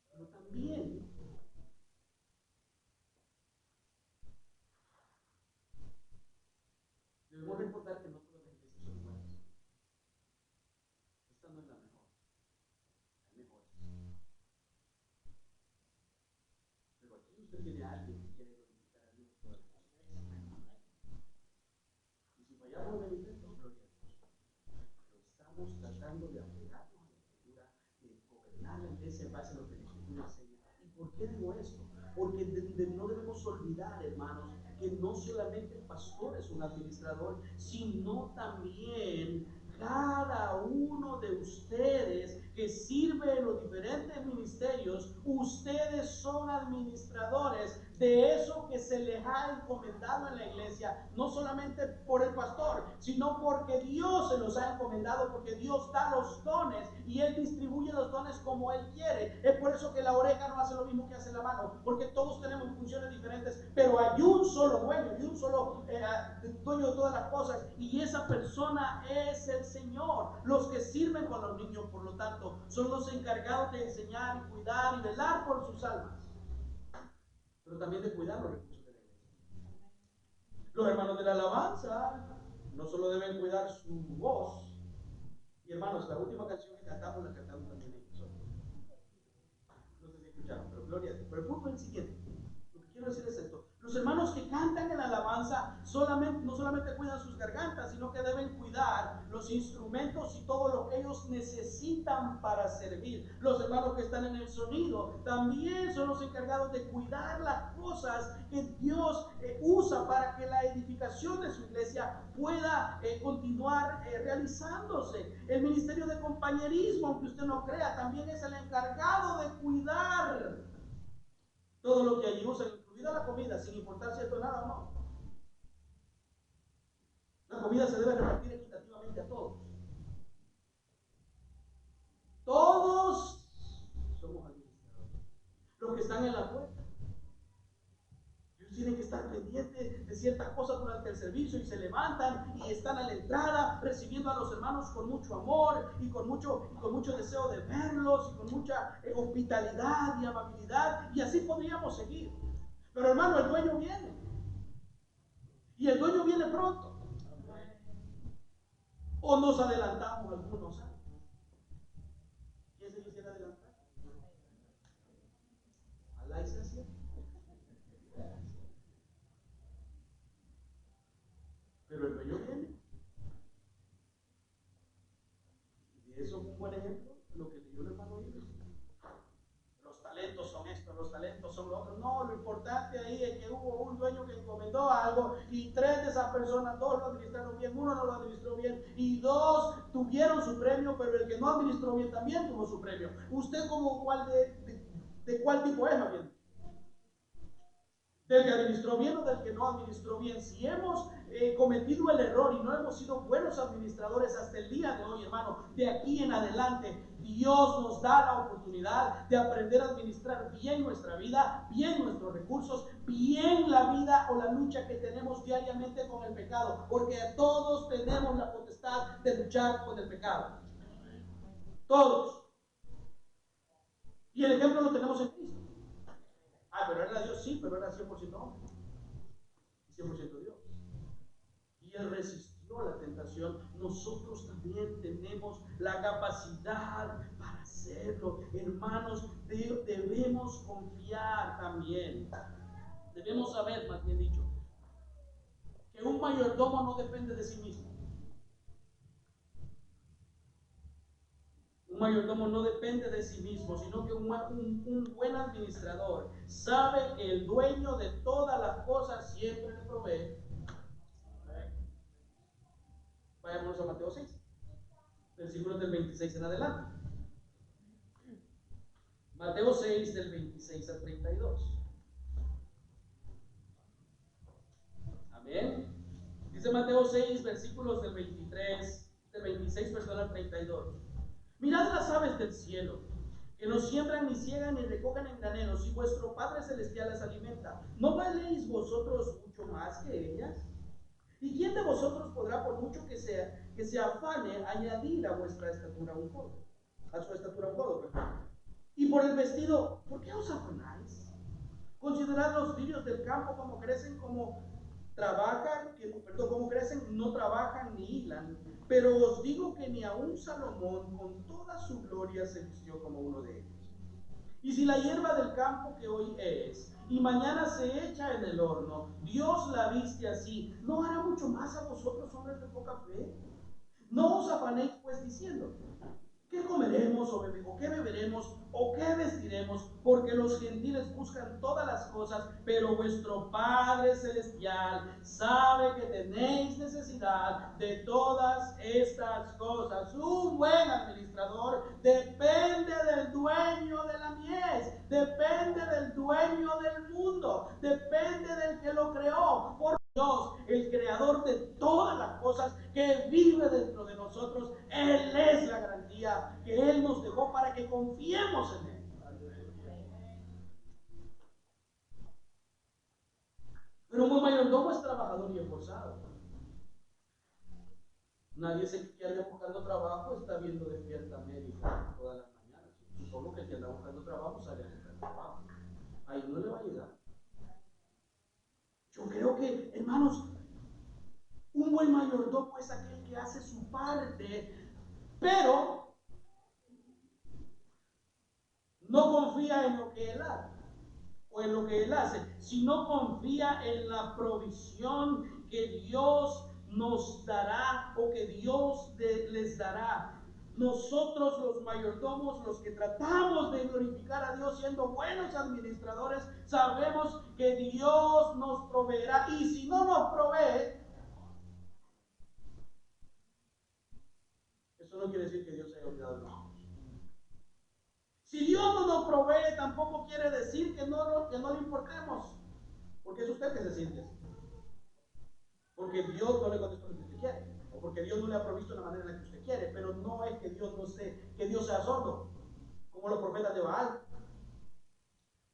Speaker 1: Pero también debemos recordar que no todas las iglesias son iguales. Esta no es la mejor. Hay mejores. usted tiene a alguien que quiere glorificar a Dios toda la vida. Y si fallamos en el intento, gloria a Dios. Pero estamos tratando de apegarnos a la Escritura, de gobernar la iglesia en base a lo que la Escritura enseña. ¿Y por qué digo esto? Porque no debemos olvidar, hermanos, que no solamente el pastor es un administrador, sino también cada uno de ustedes que sirve en los diferentes ministerios, ustedes son administradores de eso que se les ha encomendado en la iglesia, no solamente por el pastor, sino porque Dios se los ha encomendado, porque Dios da los dones y Él distribuye los dones como Él quiere. Es por eso que la oreja no hace lo mismo que hace la mano, porque todos tenemos funciones diferentes, pero hay un solo dueño y un solo dueño de todas las cosas, y esa persona es el Señor. Los que sirven con los niños, por lo tanto, son los encargados de enseñar y cuidar y velar por sus almas, pero también de cuidar los recursos de la iglesia. Los hermanos de la alabanza no solo deben cuidar su voz, y hermanos, la última canción que cantamos la cantamos también ellos. No sé si escucharon, pero gloria a Dios. Pero el punto es el siguiente. Lo que quiero decir es esto: los hermanos que cantan en la alabanza no solamente cuidan sus gargantas, sino que deben cuidar los instrumentos y todo lo que ellos necesitan para servir. Los hermanos que están en el sonido también son los encargados de cuidar las cosas que Dios usa para que la edificación de su iglesia pueda continuar realizándose. El ministerio de compañerismo, aunque usted no crea, también es el encargado de cuidar todo lo que allí usan, incluida la comida, sin importar si esto es nada o no. La comida se debe repartir equitativamente a todos. Todos somos administradores. Los que están en la puerta, ellos tienen que estar pendientes de ciertas cosas durante el servicio y se levantan y están a la entrada recibiendo a los hermanos con mucho amor y con mucho deseo de verlos y con mucha hospitalidad y amabilidad, y así podríamos seguir. Pero hermano, el dueño viene. Y el dueño viene pronto. O nos adelantamos algunos años. ¿Quién se quisiera adelantar? Alá y se hacía. Pero el dueño viene. Y de eso es un buen ejemplo lo que leyó el hermano Ives. Los talentos son esto, los talentos son lo otro. No, lo importante ahí es que hubo un dueño que encomendó algo y 3 de esas personas, 2 lo administraron bien, 1 no lo administró bien y 2 tuvieron su premio, pero el que no administró bien también tuvo su premio. ¿Usted como cuál de cuál tipo es, más bien? ¿Del que administró bien o del que no administró bien? Si hemos cometido el error y no hemos sido buenos administradores hasta el día de hoy, hermano, de aquí en adelante, Dios nos da la oportunidad de aprender a administrar bien nuestra vida, bien nuestros recursos, bien la vida o la lucha que tenemos diariamente con el pecado, porque todos tenemos la potestad de luchar con el pecado. Todos. Y el ejemplo lo tenemos en Cristo. Pero era Dios, sí, pero era 100% hombre y 100% Dios. Y Él resistió la tentación. Nosotros también tenemos la capacidad para hacerlo. Hermanos, debemos confiar también. Debemos saber, más bien dicho, que un mayordomo no depende de sí mismo. Un mayordomo no depende de sí mismo, sino que un buen administrador sabe que el dueño de todas las cosas siempre le provee. Vayámonos a Mateo 6, versículos del 26 en adelante. Mateo 6, del 26 al 32. Amén. Dice Mateo 6, versículos del 26, al 32. Mirad las aves del cielo, que no siembran, ni ciegan, ni recogen en graneros, y vuestro Padre Celestial las alimenta. ¿No valéis vosotros mucho más que ellas? ¿Y quién de vosotros podrá, por mucho que se afane, añadir a vuestra estatura un codo? A su estatura un codo, perdón. Y por el vestido, ¿por qué os afanáis? Considerad los lirios del campo, como crecen, como crecen, no trabajan ni hilan. Pero os digo que ni aun Salomón con toda su gloria se vistió como uno de ellos. Y si la hierba del campo que hoy es y mañana se echa en el horno. Dios la viste así. ¿No hará mucho más a vosotros, hombres de poca fe? No os afanéis pues diciendo, ¿qué comeremos o qué beberemos o qué vestiremos? Porque los gentiles buscan todas las cosas, pero vuestro Padre Celestial sabe que tenéis necesidad de todas estas cosas. Un buen administrador depende del dueño de la mies, depende del dueño del mundo, depende del que lo creó. Por Dios, el creador de todas las cosas que vive dentro de nosotros, Él es la garantía que Él nos dejó para que confiemos en Él. Pero un buen mayordomo es trabajador y esforzado. Nadie que anda buscando trabajo está viendo despierta médica todas las mañanas. Supongo que el que anda buscando trabajo sale a buscar trabajo. Ahí no le va a llegar. Yo creo que, hermanos, un buen mayordomo es aquel que hace su parte, pero no confía en lo que él hace o en lo que él hace, sino confía en la provisión que Dios nos dará o que Dios les dará. Nosotros los mayordomos, los que tratamos de glorificar a Dios siendo buenos administradores, sabemos que Dios nos proveerá, y si no nos provee, eso no quiere decir que Dios se haya olvidado de nosotros. Si Dios no nos provee, tampoco quiere decir que no le importemos, porque es usted que se siente así. Porque Dios no le contestó lo que usted quiere, o porque Dios no le ha provisto de la manera en la que usted quiere, pero no es que Dios no esté, que Dios sea sordo, como los profetas de Baal,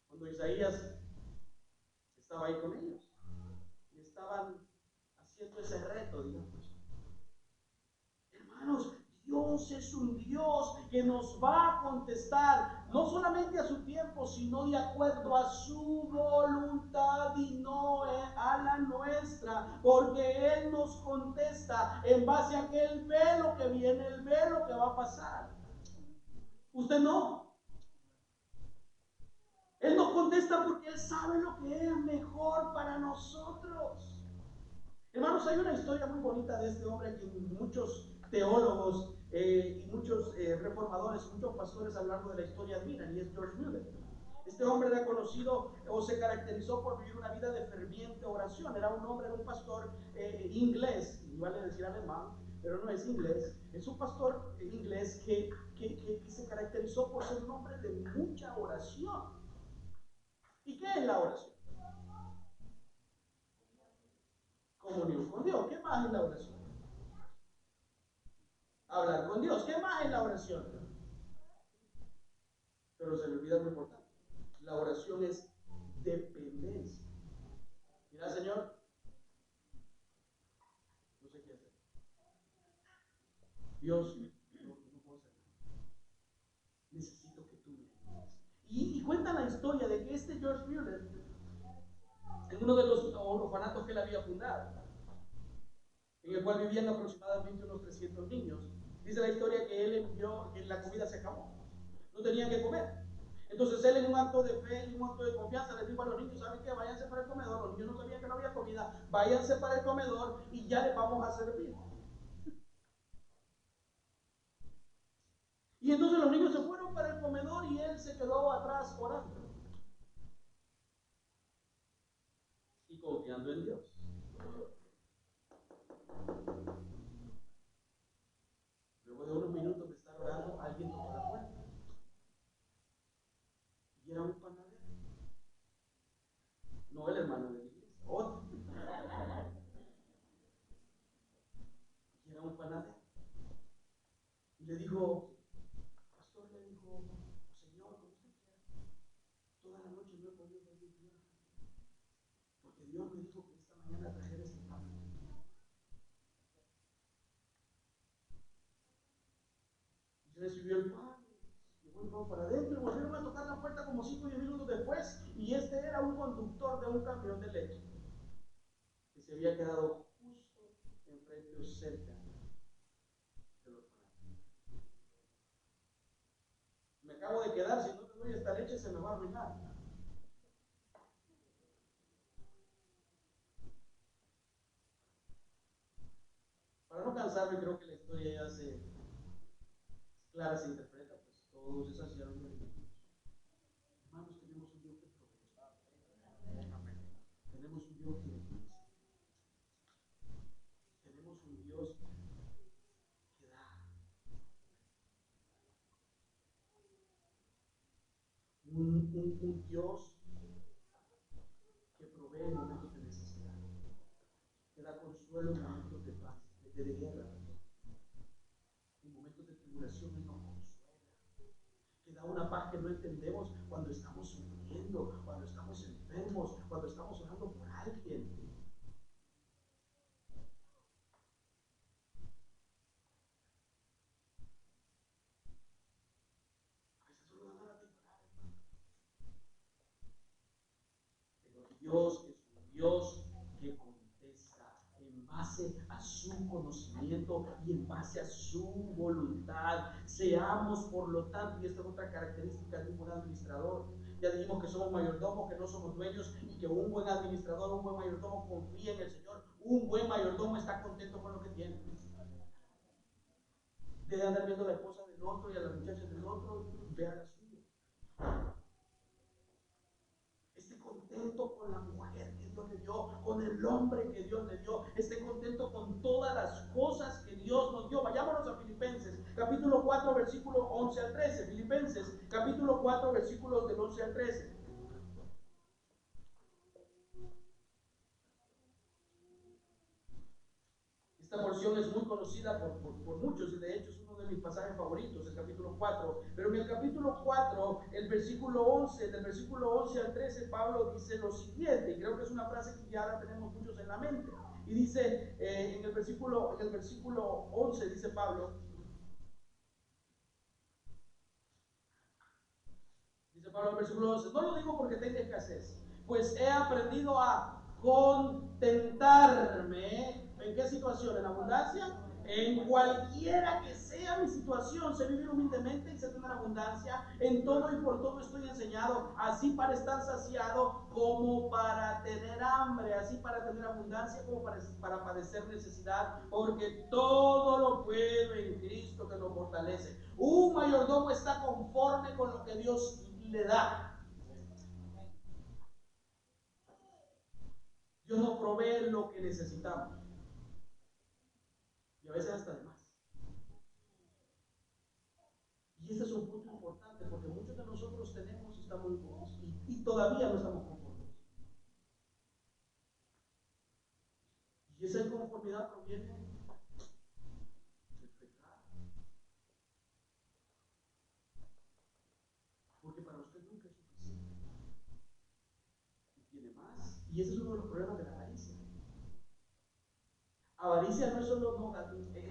Speaker 1: cuando Isaías estaba ahí con ellos, y estaban haciendo ese reto, digamos. Hermanos, Dios es un Dios que nos va a contestar, no solamente a su tiempo, sino de acuerdo a su voluntad y no a la nuestra, porque Él nos contesta en base a aquel velo que viene, el velo que va a pasar. Usted no. Él nos contesta porque Él sabe lo que es mejor para nosotros. Hermanos, hay una historia muy bonita de este hombre que muchos teólogos y muchos reformadores y muchos pastores a lo largo de la historia admiran, y es George Mueller. Este hombre era conocido o se caracterizó por vivir una vida de ferviente oración. Era un hombre, era un pastor inglés, igual de decir alemán, pero no es inglés. Es un pastor inglés que se caracterizó por ser un hombre de mucha oración. ¿Y qué es la oración? Comunión con Dios. ¿Qué más es la oración? Hablar con Dios. ¿Qué más es la oración? Pero se le olvida lo importante. La oración es dependencia. Mira, Señor, no sé qué hacer. Dios, no puedo hacer nada. Necesito que tú me ayudes. Y cuenta la historia de que este George Mueller, en uno de los orfanatos que él había fundado, en el cual vivían aproximadamente unos 300 niños, dice la historia que él envió que la comida se acabó. No tenían que comer. Entonces él, en un acto de fe y un acto de confianza, les dijo a los niños: ¿saben qué? Váyanse para el comedor. Los niños no sabían que no había comida. Váyanse para el comedor y ya les vamos a servir. Y entonces los niños se fueron para el comedor y él se quedó atrás orando y confiando en Dios. Luego de unos minutos de estar orando, alguien tocó la puerta. Y era un panadero. No el hermano de la iglesia, otro. Y era un panadero. Y le dijo: pastor, le dijo, Señor, como usted quiera, toda la noche no he podido dormir bien, porque Dios me dijo que esta mañana trajera este pan. Y recibió el pan, llevó el pan para adentro y volvieron a tocar la puerta como 5 o 10 minutos después. Y este era un conductor de un camión de leche que se había quedado justo enfrente o cerca del orfanato. Me acabo de quedar, si no te doy esta leche se me va a arruinar. casarme, creo que la historia ya se clara, se interpreta, pues todos se saciaron de alimentos. Hermanos, tenemos un Dios que provee. Tenemos un Dios que bendice. Tenemos un Dios que da. Un Dios que provee en momentos de necesidad, que da consuelo en momentos de paz, de guerra, en momentos de tribulación Él nos consuela, que da una paz que no entendemos cuando estamos sufriendo, cuando estamos enfermos, cuando estamos orando por alguien. A veces solo dan ganas de llorar, hermano. Pero Dios es un Dios que contesta en base a su conocimiento y en base a su voluntad. Seamos, por lo tanto, y esta es otra característica de un buen administrador. Ya dijimos que somos mayordomos, que no somos dueños, y que un buen administrador, un buen mayordomo confía en el Señor. Un buen mayordomo está contento con lo que tiene. Deja de andar viendo a la esposa del otro y a las muchachas del otro, vea la suya. Esté contento con la mujer que Dios le dio, con el hombre que Dios le dio. Esté contento con todas las cosas que Dios nos dio. Vayámonos a Filipenses, capítulo 4, versículo 11 al 13. Filipenses, capítulo 4, versículos del 11 al 13. Esta porción es muy conocida por muchos, y de hecho es uno de mis pasajes favoritos, el capítulo 4. Pero en el capítulo 4, el versículo 11, del versículo 11 al 13, Pablo dice lo siguiente, y creo que es una frase que ya la tenemos muchos en la mente. Y dice, en el versículo 11, dice Pablo, en el versículo 11, no lo digo porque tenga escasez, pues he aprendido a contentarme. ¿En qué situación? ¿En abundancia? En cualquiera que sea mi situación, sé vivir humildemente y sé tener abundancia. En todo y por todo estoy enseñado, así para estar saciado como para tener hambre, así para tener abundancia como para padecer necesidad, porque todo lo puedo en Cristo que lo fortalece. Un mayordomo está conforme con lo que Dios le da. Dios nos provee lo que necesitamos, y a veces hasta de más. Y este es un punto importante, porque muchos de nosotros tenemos y estamos y todavía no estamos conformes. Y esa inconformidad proviene del pecado. Porque para usted nunca es suficiente. Y tiene más. Y ese es uno de los problemas de la avaricia. Avaricia no es solo no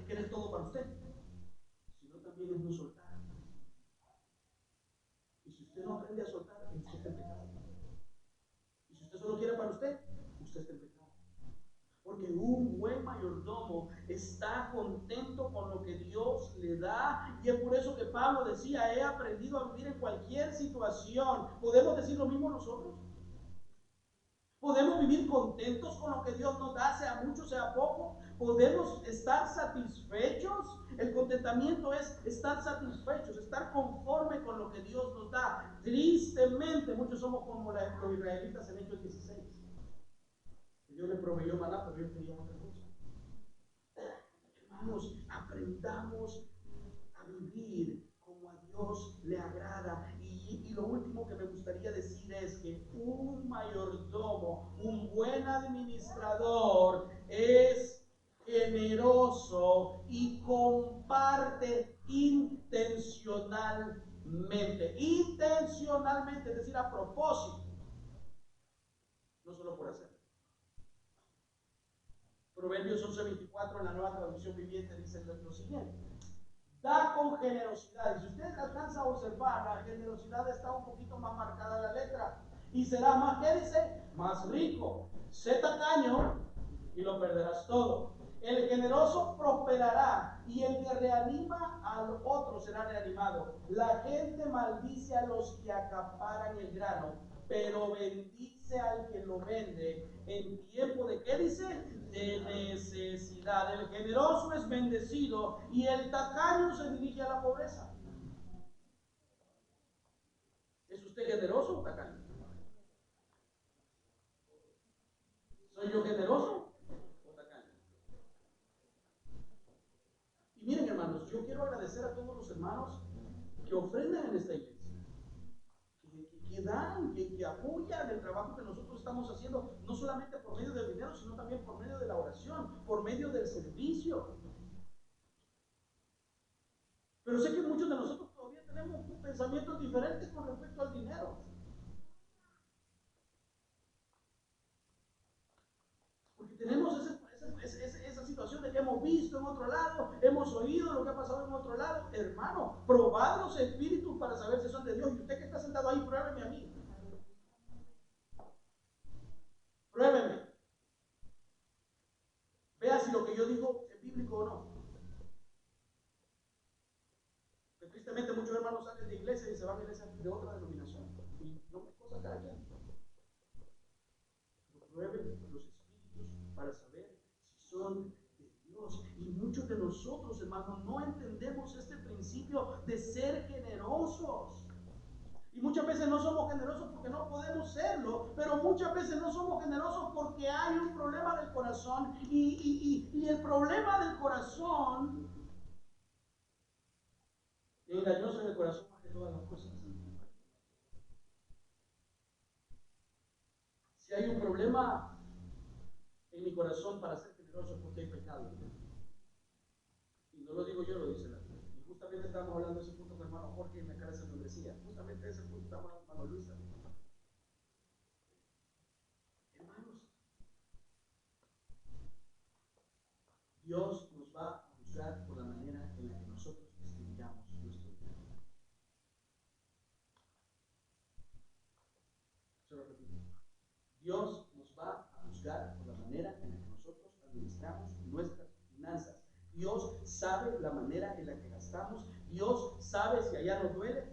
Speaker 1: querer todo para usted, sino también es no soltar. Y si usted no aprende a soltar, usted está en pecado. Y si usted solo quiere para usted, usted está en pecado. Porque un buen mayordomo está contento con lo que Dios le da. Y es por eso que Pablo decía, he aprendido a vivir en cualquier situación. ¿Podemos decir lo mismo nosotros? ¿Podemos vivir contentos con lo que Dios nos da, sea mucho, sea poco? ¿Podemos estar satisfechos? El contentamiento es estar satisfechos, estar conforme con lo que Dios nos da. Tristemente, muchos somos como los israelitas en Hechos 16. Dios les proveyó maná, pero ellos querían otra cosa. Hermanos, aprendamos a vivir como a Dios le agrada. Y lo último que me gustaría decir es que un mayordomo, un buen administrador, es generoso y comparte intencionalmente. Intencionalmente, es decir, a propósito, no solo por hacer. Proverbios 11:24 en la Nueva Traducción Viviente dice lo siguiente: da con generosidad. Y si usted alcanza a observar, la generosidad está un poquito más marcada en la letra. Y será más, ¿qué dice? Más rico. Sé tacaño y lo perderás todo. El generoso prosperará, y el que reanima al otro será reanimado. La gente maldice a los que acaparan el grano, pero bendice bendice al que lo vende en tiempo de, ¿qué dice? De necesidad. El generoso es bendecido y el tacaño se dirige a la pobreza. ¿Es usted generoso o tacaño? ¿Soy yo generoso o tacaño? Y miren, hermanos, yo quiero agradecer a todos los hermanos que ofrendan en esta iglesia, que dan, que apoyan el trabajo que nosotros estamos haciendo, no solamente por medio del dinero, sino también por medio de la oración, por medio del servicio. Pero sé que muchos de nosotros todavía tenemos un pensamiento diferente con respecto al dinero. Porque tenemos esa situación de que hemos visto en otro lado, hemos oído lo que ha pasado en otro lado. Hermano, probad los espíritus para saber si son de Dios. Y usted que está sentado ahí, pruébeme a mí. Pruébeme. Vea si lo que yo digo es bíblico o no. Que tristemente muchos hermanos salen de iglesia y se van a iglesia de otra denominación. Y no me cosa cada quien. Prueben los espíritus para saber si son de Dios. Y muchos de nosotros, hermanos, no entendemos este principio de ser generosos. Y muchas veces no somos generosos porque no podemos serlo, pero muchas veces no somos generosos porque hay un problema del corazón. Y el problema del corazón, engañoso en el corazón más que todas las cosas. Si hay un problema en mi corazón para ser generoso porque hay pecado. Y no lo digo yo, lo dice la Biblia. Y justamente estamos hablando de ese punto con hermano Jorge en la cara de San Membresía. Justamente de ese punto estamos hablando con hermano Luis también. Hermanos, Dios nos va a juzgar por la manera en la que nosotros distribuyamos nuestro dinero. Se lo repito. Dios nos va a juzgar por la manera en la que nosotros administramos nuestras finanzas. Dios sabe la manera en la que gastamos. Dios sabe si allá nos duele.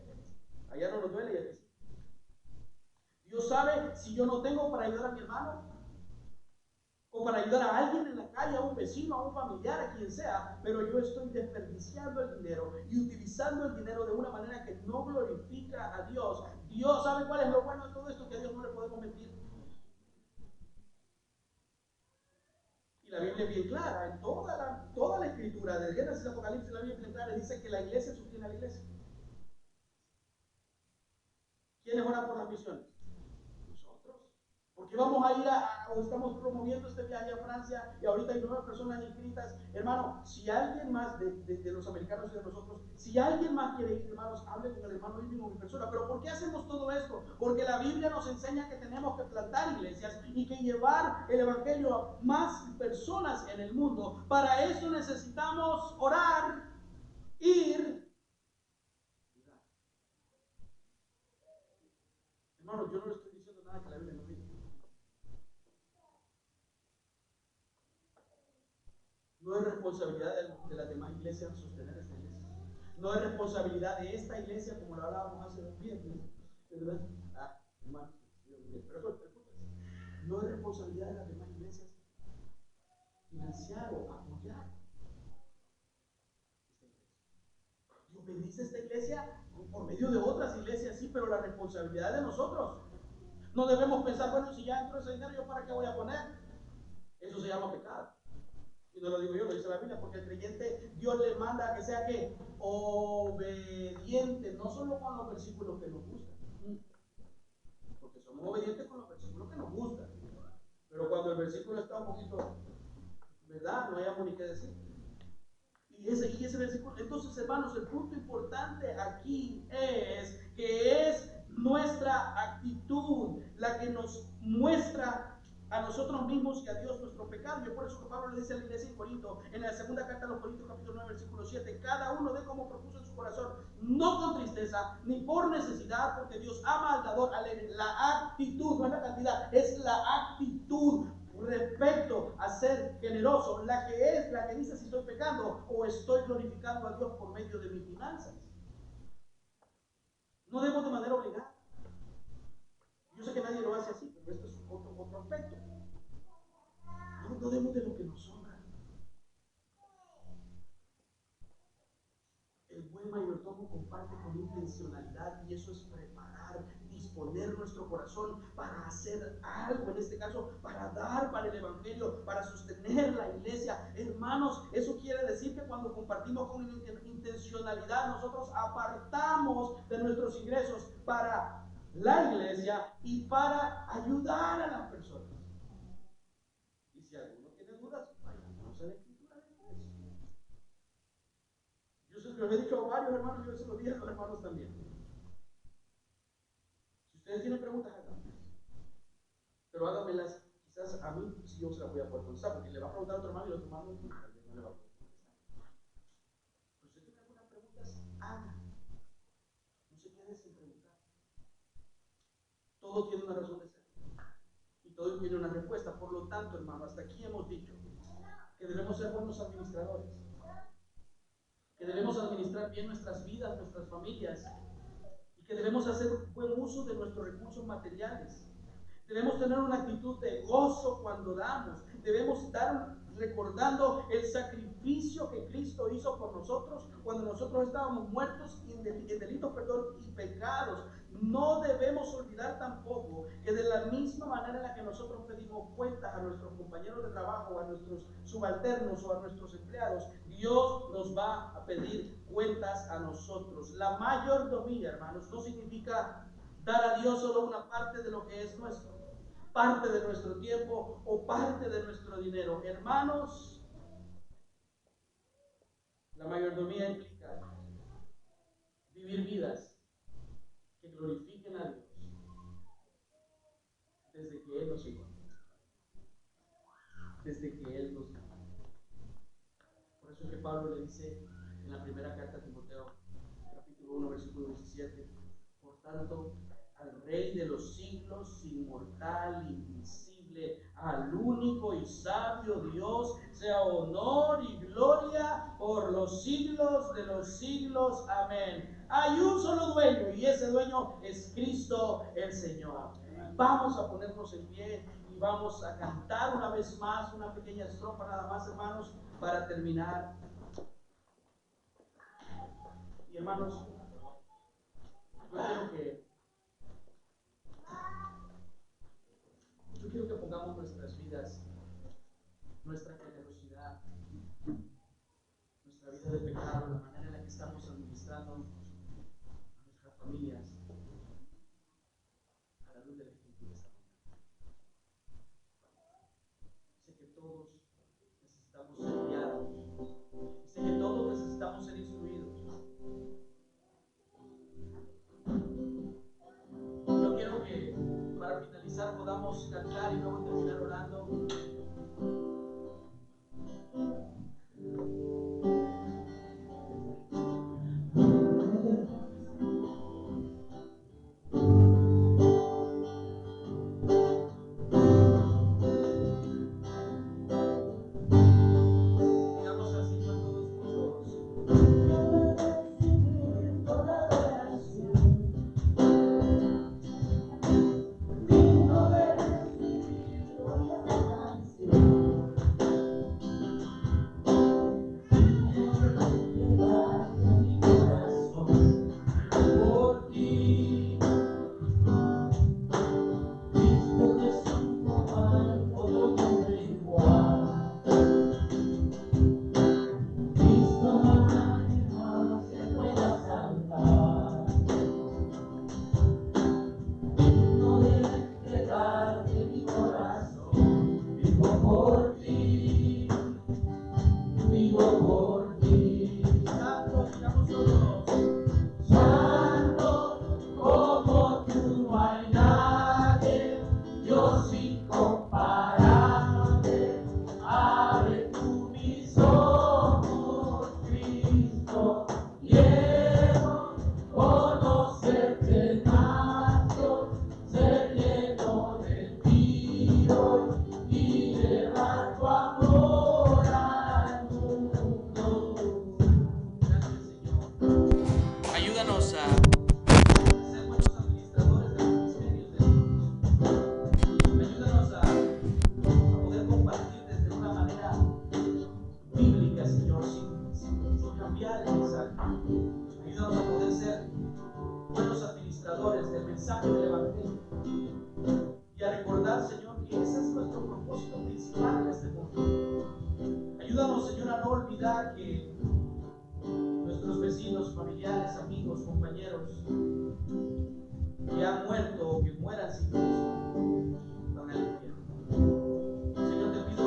Speaker 1: Allá no nos duele y aquí sí. Dios sabe si yo no tengo para ayudar a mi hermano o para ayudar a alguien en la calle, a un vecino, a un familiar, a quien sea, pero yo estoy desperdiciando el dinero y utilizando el dinero de una manera que no glorifica a Dios. Dios sabe cuál es lo bueno de todo esto, que a Dios no le podemos mentir. La Biblia es bien clara, en toda la escritura, de Génesis a Apocalipsis, la Biblia es bien clara, dice que la iglesia sostiene a la iglesia. ¿Quiénes oran por las misiones? Nosotros. Porque vamos a ir o estamos promoviendo este viaje a Francia y ahorita hay 9 personas inscritas. Hermano, si alguien más de los americanos y de nosotros, si alguien más quiere ir, hermanos, hable con el hermano Irving o mi persona. Pero ¿por qué hacemos todo esto? Porque la Biblia nos enseña que tenemos que plantar iglesias y que llevar el evangelio a más personas en el mundo. Para eso necesitamos orar, ir. Hermano, yo no le estoy diciendo nada que la Biblia no diga. No es responsabilidad de las demás iglesias sostener esta iglesia. No es responsabilidad de esta iglesia, como lo hablábamos hace 2 viernes, ¿verdad? Hermano, pero no es responsabilidad de las demás iglesias financiar o apoyar esta iglesia. Dios bendice esta iglesia por medio de otras iglesias, sí, pero la responsabilidad es de nosotros. No debemos pensar, bueno, si ya entró ese dinero, ¿yo para qué voy a poner? Eso se llama pecado. Y no lo digo yo, lo dice la Biblia, porque el creyente Dios le manda a que sea que obediente, no solo con los versículos que nos gustan, porque somos obedientes con los versículos que nos gustan, pero cuando el versículo está un poquito, ¿verdad? No hayamos ni qué decir. Y ese versículo, entonces hermanos, el punto importante aquí es que es nuestra actitud la que nos muestra a nosotros mismos y a Dios nuestro pecado. Y es por eso que Pablo le dice a la iglesia en Corinto, en la segunda carta a los Corintios, capítulo 9, versículo 7, cada uno de como propuso en su corazón, no con tristeza, ni por necesidad, porque Dios ama al dador alegre. La actitud, no es la cantidad, es la actitud respecto a ser generoso, la que dice si estoy pecando o estoy glorificando a Dios por medio de mis finanzas. No debo de manera obligada. Yo sé que nadie lo hace así, pero esto es pero todo comparte con intencionalidad, y eso es preparar, disponer nuestro corazón para hacer algo, en este caso, para dar para el evangelio, para sostener la iglesia. Hermanos, eso quiere decir que cuando compartimos con intencionalidad, nosotros apartamos de nuestros ingresos para la iglesia y para ayudar a las personas. Y si alguno tiene dudas, vayamos a la escritura después. Yo se los he dicho a varios hermanos, yo se los dije a los hermanos también. Si ustedes tienen preguntas, háganmelas. Pero háganmelas, quizás a mí sí yo se las voy a poder contestar, porque le va a preguntar a otro hermano y el otro hermano no le va a poder contestar. Pero si usted tiene algunas preguntas, hagan. No se quede sin preguntar. Todo tiene una razón de ser. Y todo tiene una respuesta. Por lo tanto, hermano, hasta aquí hemos dicho que debemos ser buenos administradores, que debemos administrar bien nuestras vidas, nuestras familias, y que debemos hacer buen uso de nuestros recursos materiales. Debemos tener una actitud de gozo cuando damos. Debemos dar recordando el sacrificio que Cristo hizo por nosotros cuando nosotros estábamos muertos en delitos, y pecados. No debemos olvidar tampoco que de la misma manera en la que nosotros pedimos cuentas a nuestros compañeros de trabajo, a nuestros subalternos o a nuestros empleados, Dios nos va a pedir cuentas a nosotros. La mayordomía, hermanos, no significa dar a Dios solo una parte de lo que es nuestro, parte de nuestro tiempo o parte de nuestro dinero. Hermanos, la mayordomía implica vivir vidas que glorifiquen a Dios desde que Él nos encontró, desde que Él nos dio. Por eso es que Pablo le dice en la primera carta a Timoteo, capítulo 1, versículo 17, por tanto, al Rey de los siglos, inmortal, invisible, al único y sabio Dios, sea honor y gloria por los siglos de los siglos. Amén. Hay un solo dueño, y ese dueño es Cristo el Señor. Vamos a ponernos en pie y vamos a cantar una vez más una pequeña estrofa nada más, hermanos, para terminar. Y hermanos, yo quiero que pongamos nuestras vidas, nuestra generosidad, nuestra vida de pecado, la manera en la que estamos administrando a nuestras familias, a la luz de la Escritura esta mañana. Sé que todos necesitamos ser guiados, sé que todos necesitamos ser instruidos. Yo quiero que para finalizar podamos cantar y luego terminar orando. Ayúdanos mensaje del Evangelio y a recordar, Señor, que ese es nuestro propósito principal en este mundo. Ayúdanos, Señor, a no olvidar que nuestros vecinos, familiares, amigos, compañeros que han muerto o que mueran sin Cristo van al infierno. Señor, te pido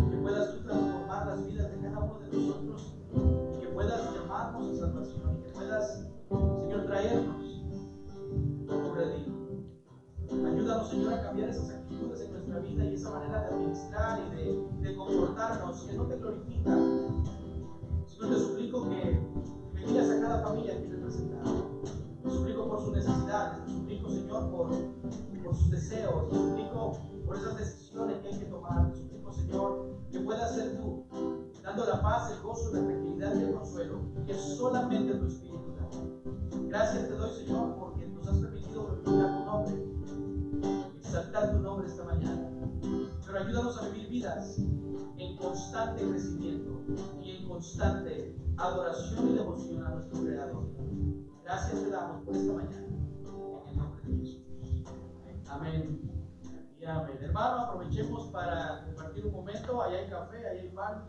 Speaker 1: que puedas tú transformar las vidas de cada uno de nosotros y que puedas llamarnos a salvación y que puedas, Señor, traernos a tu redil. Ayúdanos, Señor, a cambiar esas actitudes en nuestra vida y esa manera de administrar y de comportarnos que no te glorifica. Señor, te suplico que bendigas a cada familia aquí representada. Te suplico por sus necesidades, te suplico, Señor, por sus deseos, te suplico por esas decisiones que hay que tomar, te suplico, Señor, que puedas ser tú, dando la paz, el gozo, la tranquilidad y el consuelo que solamente tu Espíritu da. Gracias te doy, Señor, porque nos has permitido glorificar tu nombre, exaltar tu nombre esta mañana. Pero ayúdanos a vivir vidas en constante crecimiento y en constante adoración y devoción a nuestro Creador. Gracias te damos por esta mañana, en el nombre de Jesús. Amén y amén. Hermano, aprovechemos para compartir un momento. Allá hay café, allá hay pan.